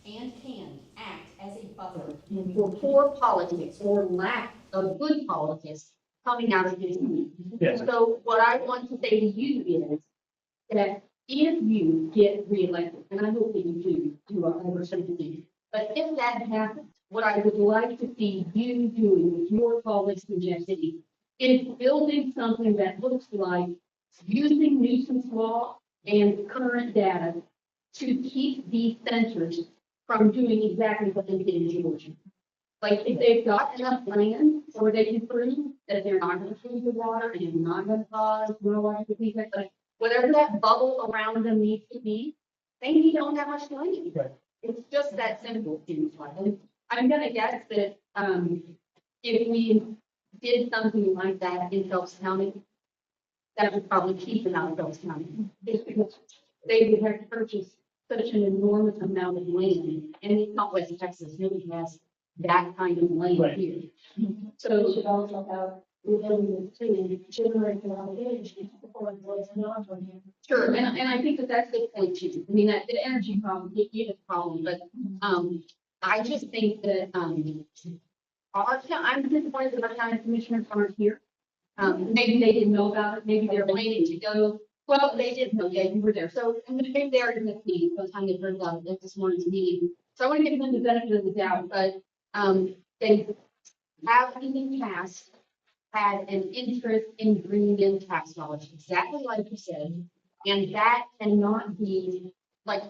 S3: and can act as a buffer for poor politics or lack of good politics coming out of his city.
S1: Yes.
S3: So what I want to say to you is that if you get reelected, and I hope that you do over something, but if that happens, what I would like to see you doing with your colleagues in Jeff City is building something that looks like using nuisance law and current data to keep these centers from doing exactly what they did in Georgia. Like if they've got enough land or they can prove that they're not going to treat the water and they're not going to cause neurological defects, like whatever that bubble around them needs to be, they need to own that much land.
S1: Right.
S3: It's just that simple. And I'm gonna guess that if we did something like that in Phelps County, that would probably keep them out of Phelps County. Just because they would have to purchase such an enormous amount of land, and it's not West Texas really has that kind of land
S1: Right.
S3: here. So we should also have the ability to generate a lot of energy before it was not on here. Sure, and I think that that's the point too. I mean, that the energy problem, it is a problem, but I just think that I'm disappointed that our county commissioners aren't here. Maybe they didn't know about it, maybe they're planning to go. Well, they did know, yeah, you were there. So I'm gonna maybe they are in the meeting, by the time they heard about it at this morning's meeting. So I want to give them the benefit of the doubt, but they have in the past had an interest in bringing in tax dollars, exactly like you said. And that cannot be like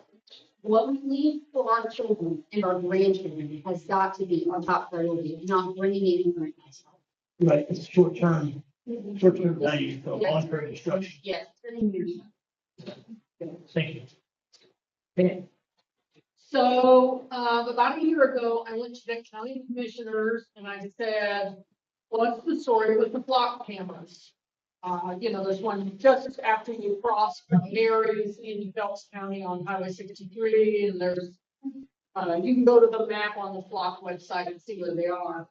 S3: what we need for our children and our grandchildren has got to be our top priority, not bringing in current tax dollars.
S1: Right, it's short-term value, so long-term destruction.
S3: Yes. 30 years.
S1: Thank you. Okay.
S14: So, about a year ago, I went to the county commissioners and I said, what's the story with the block cameras? There's one just after you cross from Mary's in Phelps County on Highway 63, and there's, you can go to the map on the flock website and see where they are.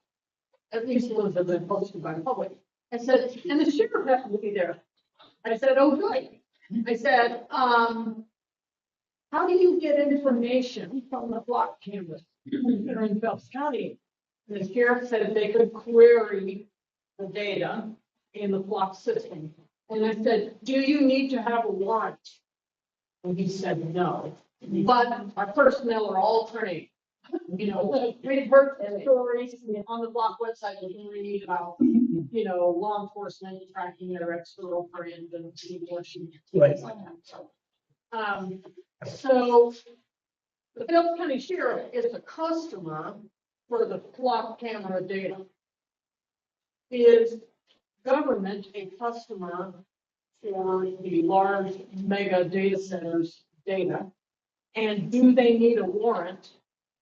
S14: At least ones have been posted by the public. I said, and the sheriff happened to be there. I said, oh, good. I said, how do you get information from the block cameras that are in Phelps County? And the sheriff said they could query the data in the block system. And I said, do you need to have a warrant? And he said, no, but our personnel are all trained. We've heard stories on the block website that you read about, law enforcement tracking their ex-girlfriend and abortion.
S1: Right.
S14: Like that. So the Phelps County Sheriff is a customer for the flock camera data. Is government a customer for the large mega data centers data? And do they need a warrant?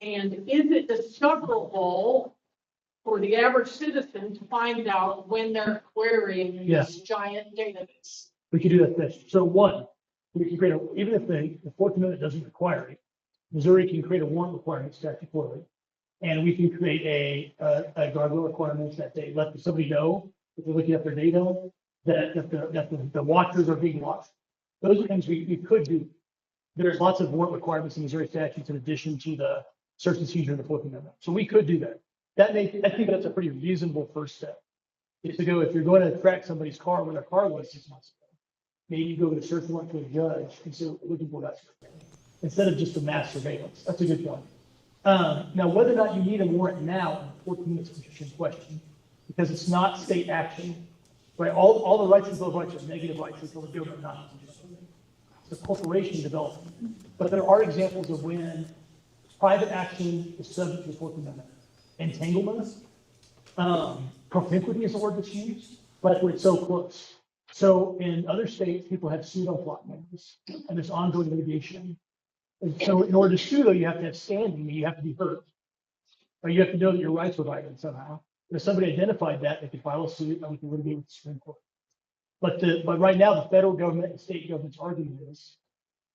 S14: And is it discoverable for the average citizen to find out when they're querying this giant database?
S1: We can do that this. So one, we can create even if the Fourth Amendment doesn't require it, Missouri can create a warrant requirement statutorily. And we can create a guardrail requirements that they let somebody know if they're looking at their data that the watchers are being watched. Those are things we could do. There's lots of warrant requirements in Missouri statutes in addition to the search and seizure in the Fourth Amendment. So we could do that. I think that's a pretty reasonable first step. Is to go, if you're going to track somebody's car where their car was 6 months ago, maybe you go with a search warrant to a judge and say, looking for that instead of just a mass surveillance. That's a good point. Now, whether or not you need a warrant now, 14 minutes is a question, because it's not state action, right? All the rights and Bill of Rights are negative rights until the government not. It's a corporation development. But there are examples of when private action is subject to the Fourth Amendment. Entanglement, propinquity is the word that's used, but where it's so close. So in other states, people have sued on flock members, and there's ongoing litigation. And so in order to sue, though, you have to have standing, you have to be heard. Or you have to know that your rights were violated somehow. If somebody identified that, they could file a suit, and we can litigate with the Supreme Court. But right now, the federal government and state government's argument is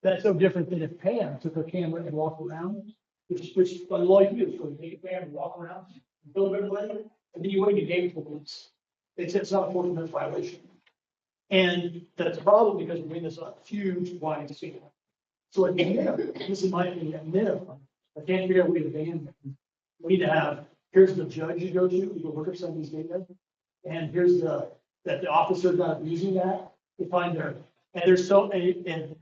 S1: that's no different than if Pam took her camera and walked around, which by the law you do, so you take a camera and walk around, film everybody, and then you wait and gave it to the police. They said it's not a 4th violation. And that's a problem because we're doing this on a huge wide scale. So at minimum, this is my opinion, at minimum, I can't figure out a way to ban them. We need to have, here's the judge you go to, you go look at somebody's data, and here's that the officer's not abusing that, to find their, and there's so, and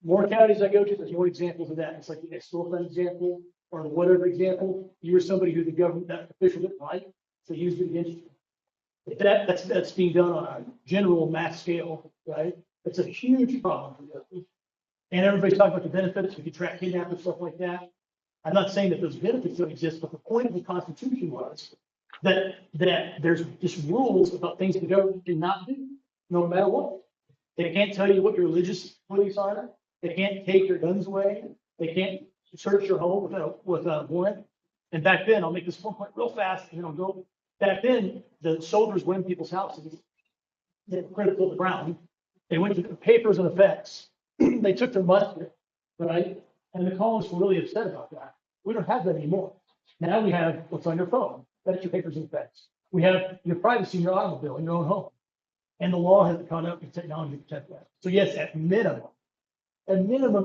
S1: more counties I go to, there's more examples of that. It's like the storefront example, or the whatever example, you were somebody who the government, that official didn't like, so he used it against you. If that's being done on a general mass scale, right? It's a huge problem. And everybody's talking about the benefits, we can track kidnappers, stuff like that. I'm not saying that those benefits don't exist, but the point of the Constitution was that there's just rules about things the government cannot do, no matter what. They can't tell you what your religious beliefs are. They can't take your guns away. They can't search your home with a warrant. And back then, I'll make this one point real fast, and then I'll go. Back then, the soldiers went in people's houses. They were critical of the ground. They went to the papers and effects. They took their musket, right? And the colonists were really upset about that. We don't have that anymore. Now we have what's on your phone. That's your papers and effects. We have your privacy in your automobile, in your own home. And the law hasn't caught up with technology to protect that. So yes, at minimum,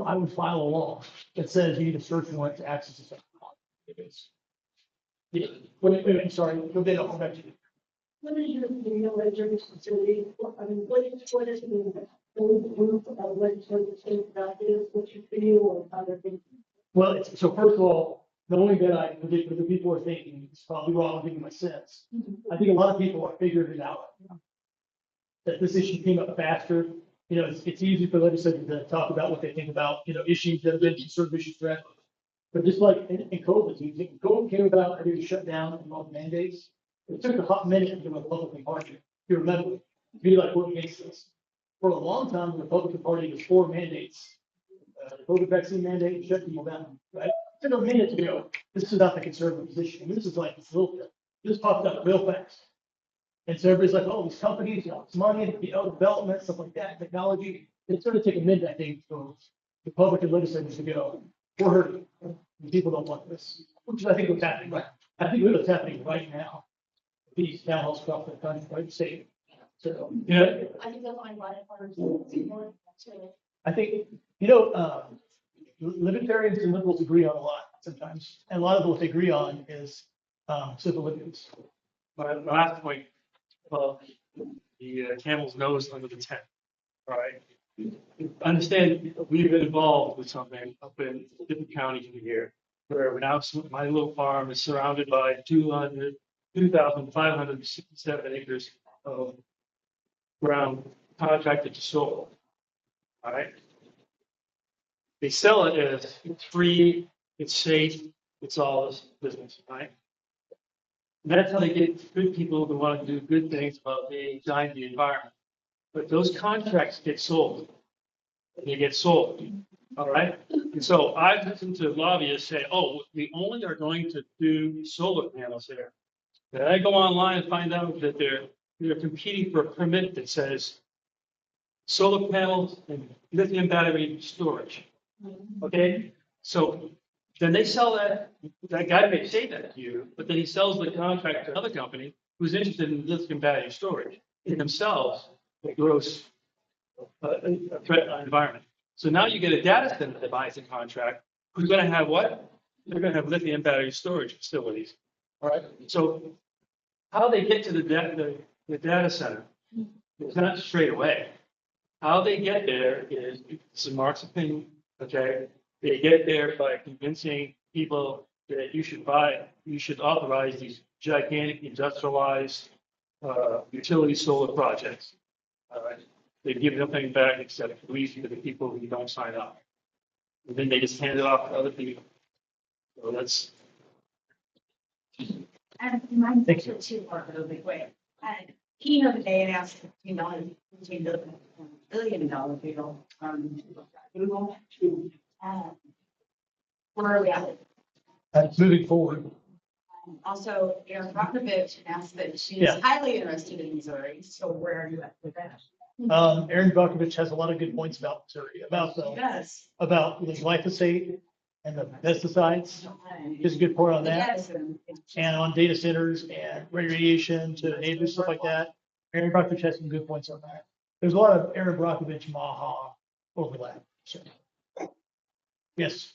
S1: I would file a law that says you need a search warrant to access this. Yeah. Wait, sorry, go back to you.
S3: What is your opinion on legislative facility? I mean, what is the group of legislative about this, what you feel or other things?
S1: Well, so first of all, the only that I predict what the people are thinking is probably wrong, giving my sense. I think a lot of people are figuring it out. That this issue came up faster. You know, it's easy for legislators to talk about what they think about, issues that have been conservative issues forever. But just like in COVID, when COVID came about, everybody shut down and all the mandates. It took a hot minute to get the Republican Party, if you remember, to be like, we're against this. For a long time, the Republican Party was for mandates. The COVID vaccine mandate and shut people down, right? It took a minute to go, this is not the conservative position. I mean, this is like this little bit. This popped up real fast. And so everybody's like, oh, these companies, it's money, development, stuff like that, technology. It's going to take a minute, I think, for Republican legislators to go, we're hurting. People don't want this, which is, I think, what's happening. Right? I think what's happening right now. These town halls across the country, right? State. So,
S13: I think they'll find a lot of farmers.
S1: I think, libertarians and liberals agree on a lot sometimes. And a lot of what they agree on is civil liberties.
S12: My last point, the camel's nose under the tent. All right. Understand, we've been involved with something up in different counties here, where now my little farm is surrounded by 2,567 acres of ground contracted to soil. All right. They sell it as it's free, it's safe, it's all this business, right? And that's how they get good people who want to do good things about being kind to the environment. But those contracts get sold. They get sold. All right. And so I've listened to lobbyists say, oh, we only are going to do solar panels there. And I go online and find out that they're competing for a permit that says solar panels and lithium battery storage. Okay. So then they sell that guy may say that to you, but then he sells the contract to another company who's interested in lithium battery storage. In themselves, it grows a threat on the environment. So now you get a data center that buys the contract who's going to have what? They're going to have lithium battery storage facilities. All right. So how they get to the data center is not straight away. How they get there is, this is Mark's opinion, okay? They get there by convincing people that you should authorize these gigantic industrialized utility solar projects. All right. They give nothing back except fees to the people who don't sign up. And then they just hand it off to other people. So that's.
S15: Mine takes it too far, real big way. Keynote today announced $15 billion deal from Google to where are we at?
S1: Moving forward.
S15: Also, Aaron Brockovich announced that she's highly interested in Missouri. So where are you at with that?
S1: Aaron Brockovich has a lot of good points about Missouri, about the
S15: Yes.
S1: about the glyphosate and the pesticides. He has a good point on that.
S15: Yes.
S1: And on data centers and radiation to neighbors, stuff like that. Aaron Brockovich has some good points on that. There's a lot of Aaron Brockovich Maha overlap. So, yes,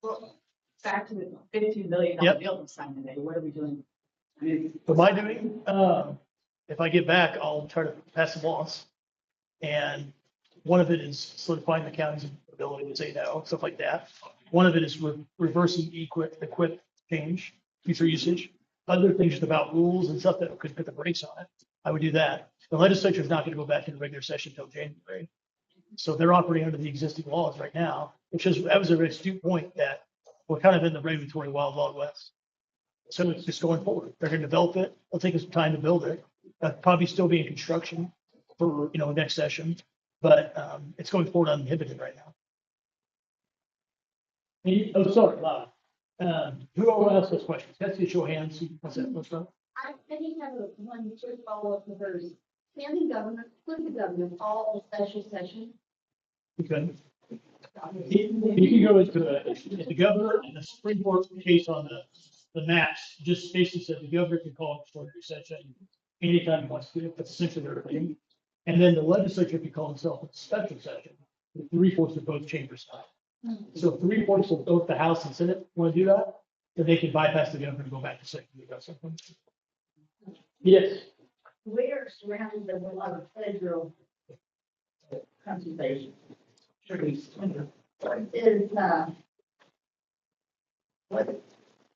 S15: Well, back to the $15 billion
S1: Yep.
S15: deal we signed today, what are we doing?
S1: what am I doing? If I get back, I'll try to pass some laws. And one of it is solidifying the county's ability to say no, stuff like that. One of it is reversing equip change, future usage. Other things just about rules and stuff that could put the brakes on it. I would do that. The legislature is not going to go back into regular session until January. So they're operating under the existing laws right now, that was a very astute point that we're kind of in the regulatory wild west. So it's just going forward. They're going to develop it. It'll take us some time to build it. Probably still be in construction for, next session, but it's going forward uninhibited right now. Oh, sorry, Bob. Who else has questions? That's the show of hands. What's that? What's that?
S3: I think have one quick follow-up with hers. Can the government, could the government call a special session?
S1: Okay. You can go into the governor and the Supreme Court case on the maps, just basically said the governor can call an extraordinary session anytime he wants to. That's essentially their thing. And then the legislature can call itself a special session. 3/4 of both chambers. So 3/4 of both the House and Senate want to do that, then they can bypass the governor and go back to second. Yes.
S15: We're surrounded with a lot of federal conservation trees. What is, what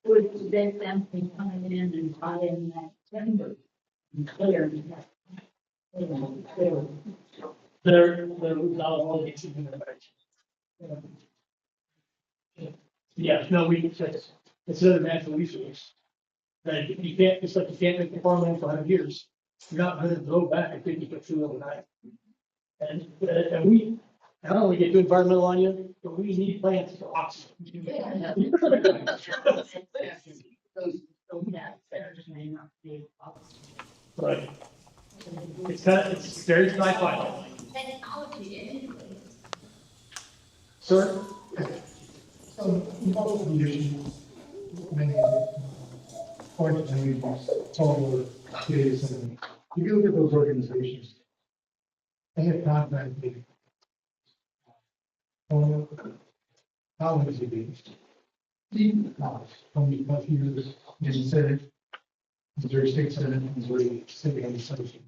S15: would prevent them from coming in and buying that timber and clearing that?
S1: They're not all these. Yeah, no, it's another natural resource. That you can't, it's like you can't make the farmland for 100 years. You're not going to go back and 50 foot overnight. And we, I don't want to get too environmental on you, but we need plants for oxygen. Right. It's very sci-fi. Sir?
S6: Many organizations, solar, data center. If you look at those organizations, they have contracted. How long has it been? How many years in the Senate? Missouri State Senate, Missouri City Legislature.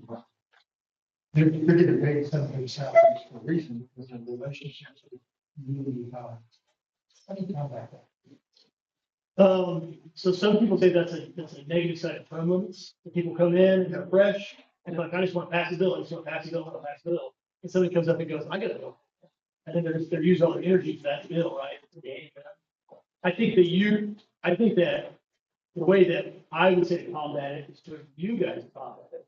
S6: They're getting paid some salaries for a reason, because of the relationships with community power. How do you combat that?
S1: So some people say that's a negative side of term limits. The people come in and they're fresh and like, I just want to pass a bill. I just want to pass a bill. I want to pass a bill. And somebody comes up and goes, I gotta go. And then they're using all their energy for that bill, right? I think that the way that I would say to combat it is for you guys to combat it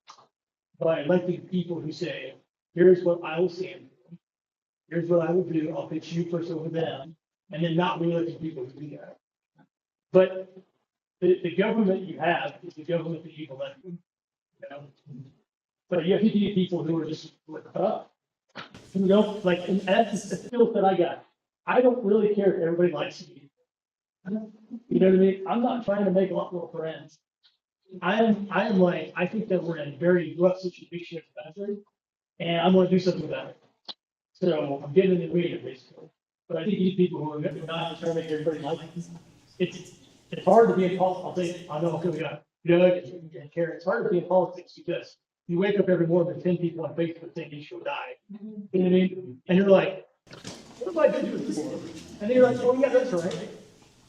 S1: by electing people who say, here's what I will stand for. Here's what I will do. I'll pitch you first over them, and then not re-electing people who do that. But the government you have is the government that you've elected. But you have to get people who are just up. Like, and that's the skill that I got. I don't really care if everybody likes me. You know what I mean? I'm not trying to make a lot more friends. I am like, I think that we're in a very rough situation as a country, and I'm going to do something about it. So I'm getting in the arena, basically. But I think these people who are not trying to make everybody like me, it's hard to be in politics. I know we got Doug and Karen. It's hard to be in politics because you wake up every morning with 10 people on Facebook thinking she'll die. You know what I mean? And you're like, what am I going to do with this? And then you're like, oh yeah, that's right.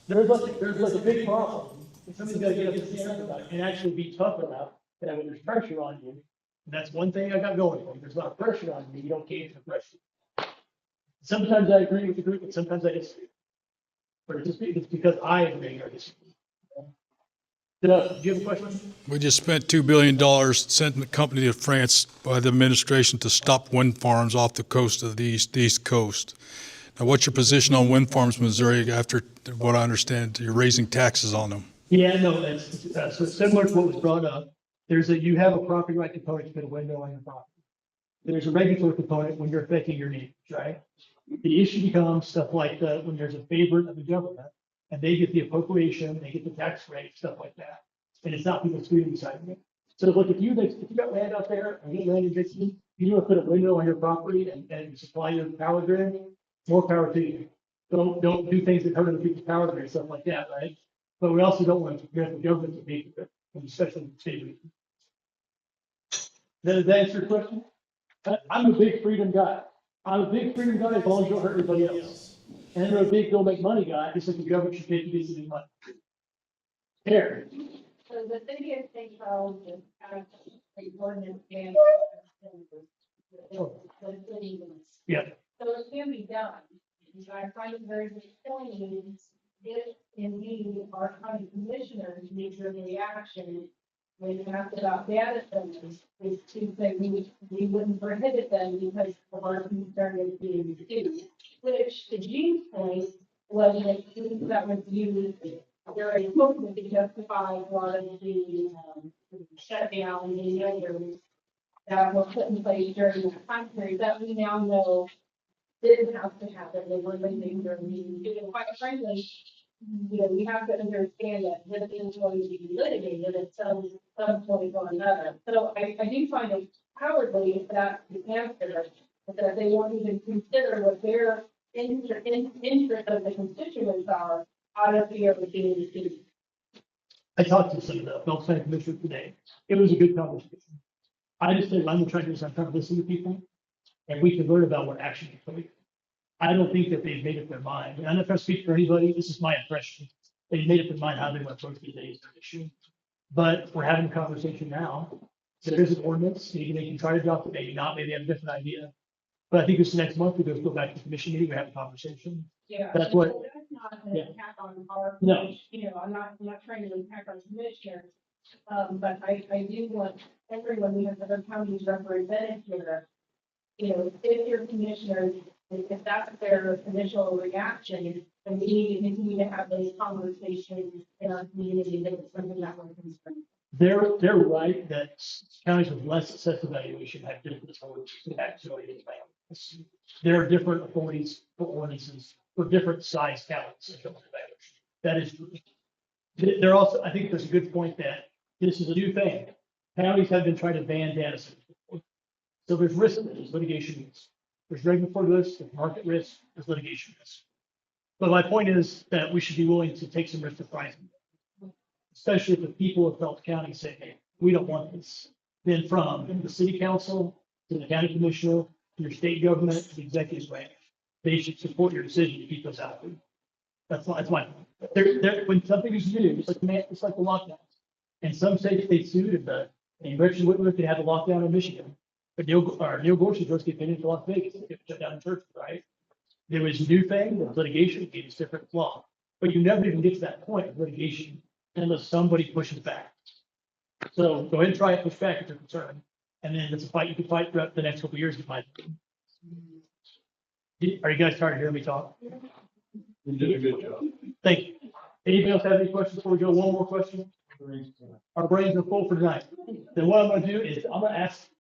S1: There's like a big problem. Somebody's got to get up and stand up about it and actually be tough enough that when there's pressure on you, and that's one thing I got going for me. There's a lot of pressure on you. You don't cave to the pressure. Sometimes I agree with the group, and sometimes I disagree. But it's because I agree or disagree. Do you have a question?
S2: We just spent $2 billion sending the company to France by the administration to stop wind farms off the coast of the East Coast. Now, what's your position on wind farms in Missouri after what I understand you're raising taxes on them?
S1: Yeah, no, so similar to what was brought up. You have a property right component to put a window on your property. there's a regulatory component when you're affecting your neighbors, right? The issue becomes stuff like when there's a favorite of the government and they get the appropriation, they get the tax rate, stuff like that. And it's not people screaming beside me. So look, if you got land out there and you get land in Dixie, you want to put a window on your property and supply your power grid, more power to you. Don't do things that hurt other people's power grid, stuff like that, right? But we also don't want to grant the government to pay for it, especially the state. Does that answer your question? I'm a big freedom guy. I'm a big freedom guy as long as you don't hurt everybody else. And I'm a big don't make money guy, just like the government should pay for these to make money. Here.
S13: So the city of St. Charles is kind of a ordinance and the city limits.
S1: Yeah.
S13: So it can be done. I find it very disappointing if indeed our county commissioners need to reaction when you have about data centers, is to say we wouldn't prohibit them because of our concern is being reduced. Which to Gene's point was that was used very quickly to justify one of the shutdown and the others that were put in place during the time period that we now know didn't have to happen. They were living during the meeting. And quite frankly, we have to understand that this is going to be litigated at some point or another. So I do find it cowardly if that's the answer, that they won't even consider what their interest of the constituents are out of fear of being sued.
S1: I talked to some of the Phelps County commissioners today. It was a good conversation. I just said, I'm trying to do is I'm trying to listen to people and we can learn about what action to take. I don't think that they've made up their mind. And I'm not trying to speak for anybody. This is my impression. They've made up their mind how they want to approach these days issue. But we're having a conversation now. So there's an ordinance. Maybe they can try to adopt it, maybe not. Maybe they have a different idea. But I think this next month we go back to the commission meeting. We have a conversation.
S13: Yeah.
S1: That's what.
S13: That's not an attack on our.
S1: No.
S13: I'm not trying to attack our commissioners. But I do want everyone, we have other counties represented here. If your commissioners, if that's their initial reaction, then we need to continue to have those conversations in our community that it's something that we're concerned.
S1: They're right that counties with less assessed valuation have different authorities to actually evaluate. There are different authorities for ordinances for different size counties. That is true. They're also, I think there's a good point that this is a new thing. Counties have been trying to ban data centers before. So there's risk, there's litigation risk. There's regulatory risk, there's market risk, there's litigation risk. But my point is that we should be willing to take some risk to price them. Especially if the people of Phelps County say, hey, we don't want this. Then from the city council to the county commissioner, to your state government, to the executive branch, they should support your decision to keep those out. That's my point. When something is new, it's like the lockdowns. And some states they sued and Richard Whitworth could have a lockdown in Michigan. But Neil Gorsuch was getting opinion to Las Vegas, they shut down church, right? There was a new thing, there was litigation, it's different law. But you never even get to that point of litigation unless somebody pushes back. So go ahead and try it, push back if you're concerned. And then it's a fight you can fight throughout the next couple of years. Are you guys tired of hearing me talk?
S5: You did a good job.
S1: Thank you. Anybody else have any questions before we go? One more question? Our brains are full for tonight. Then what I'm going to do is I'm going to ask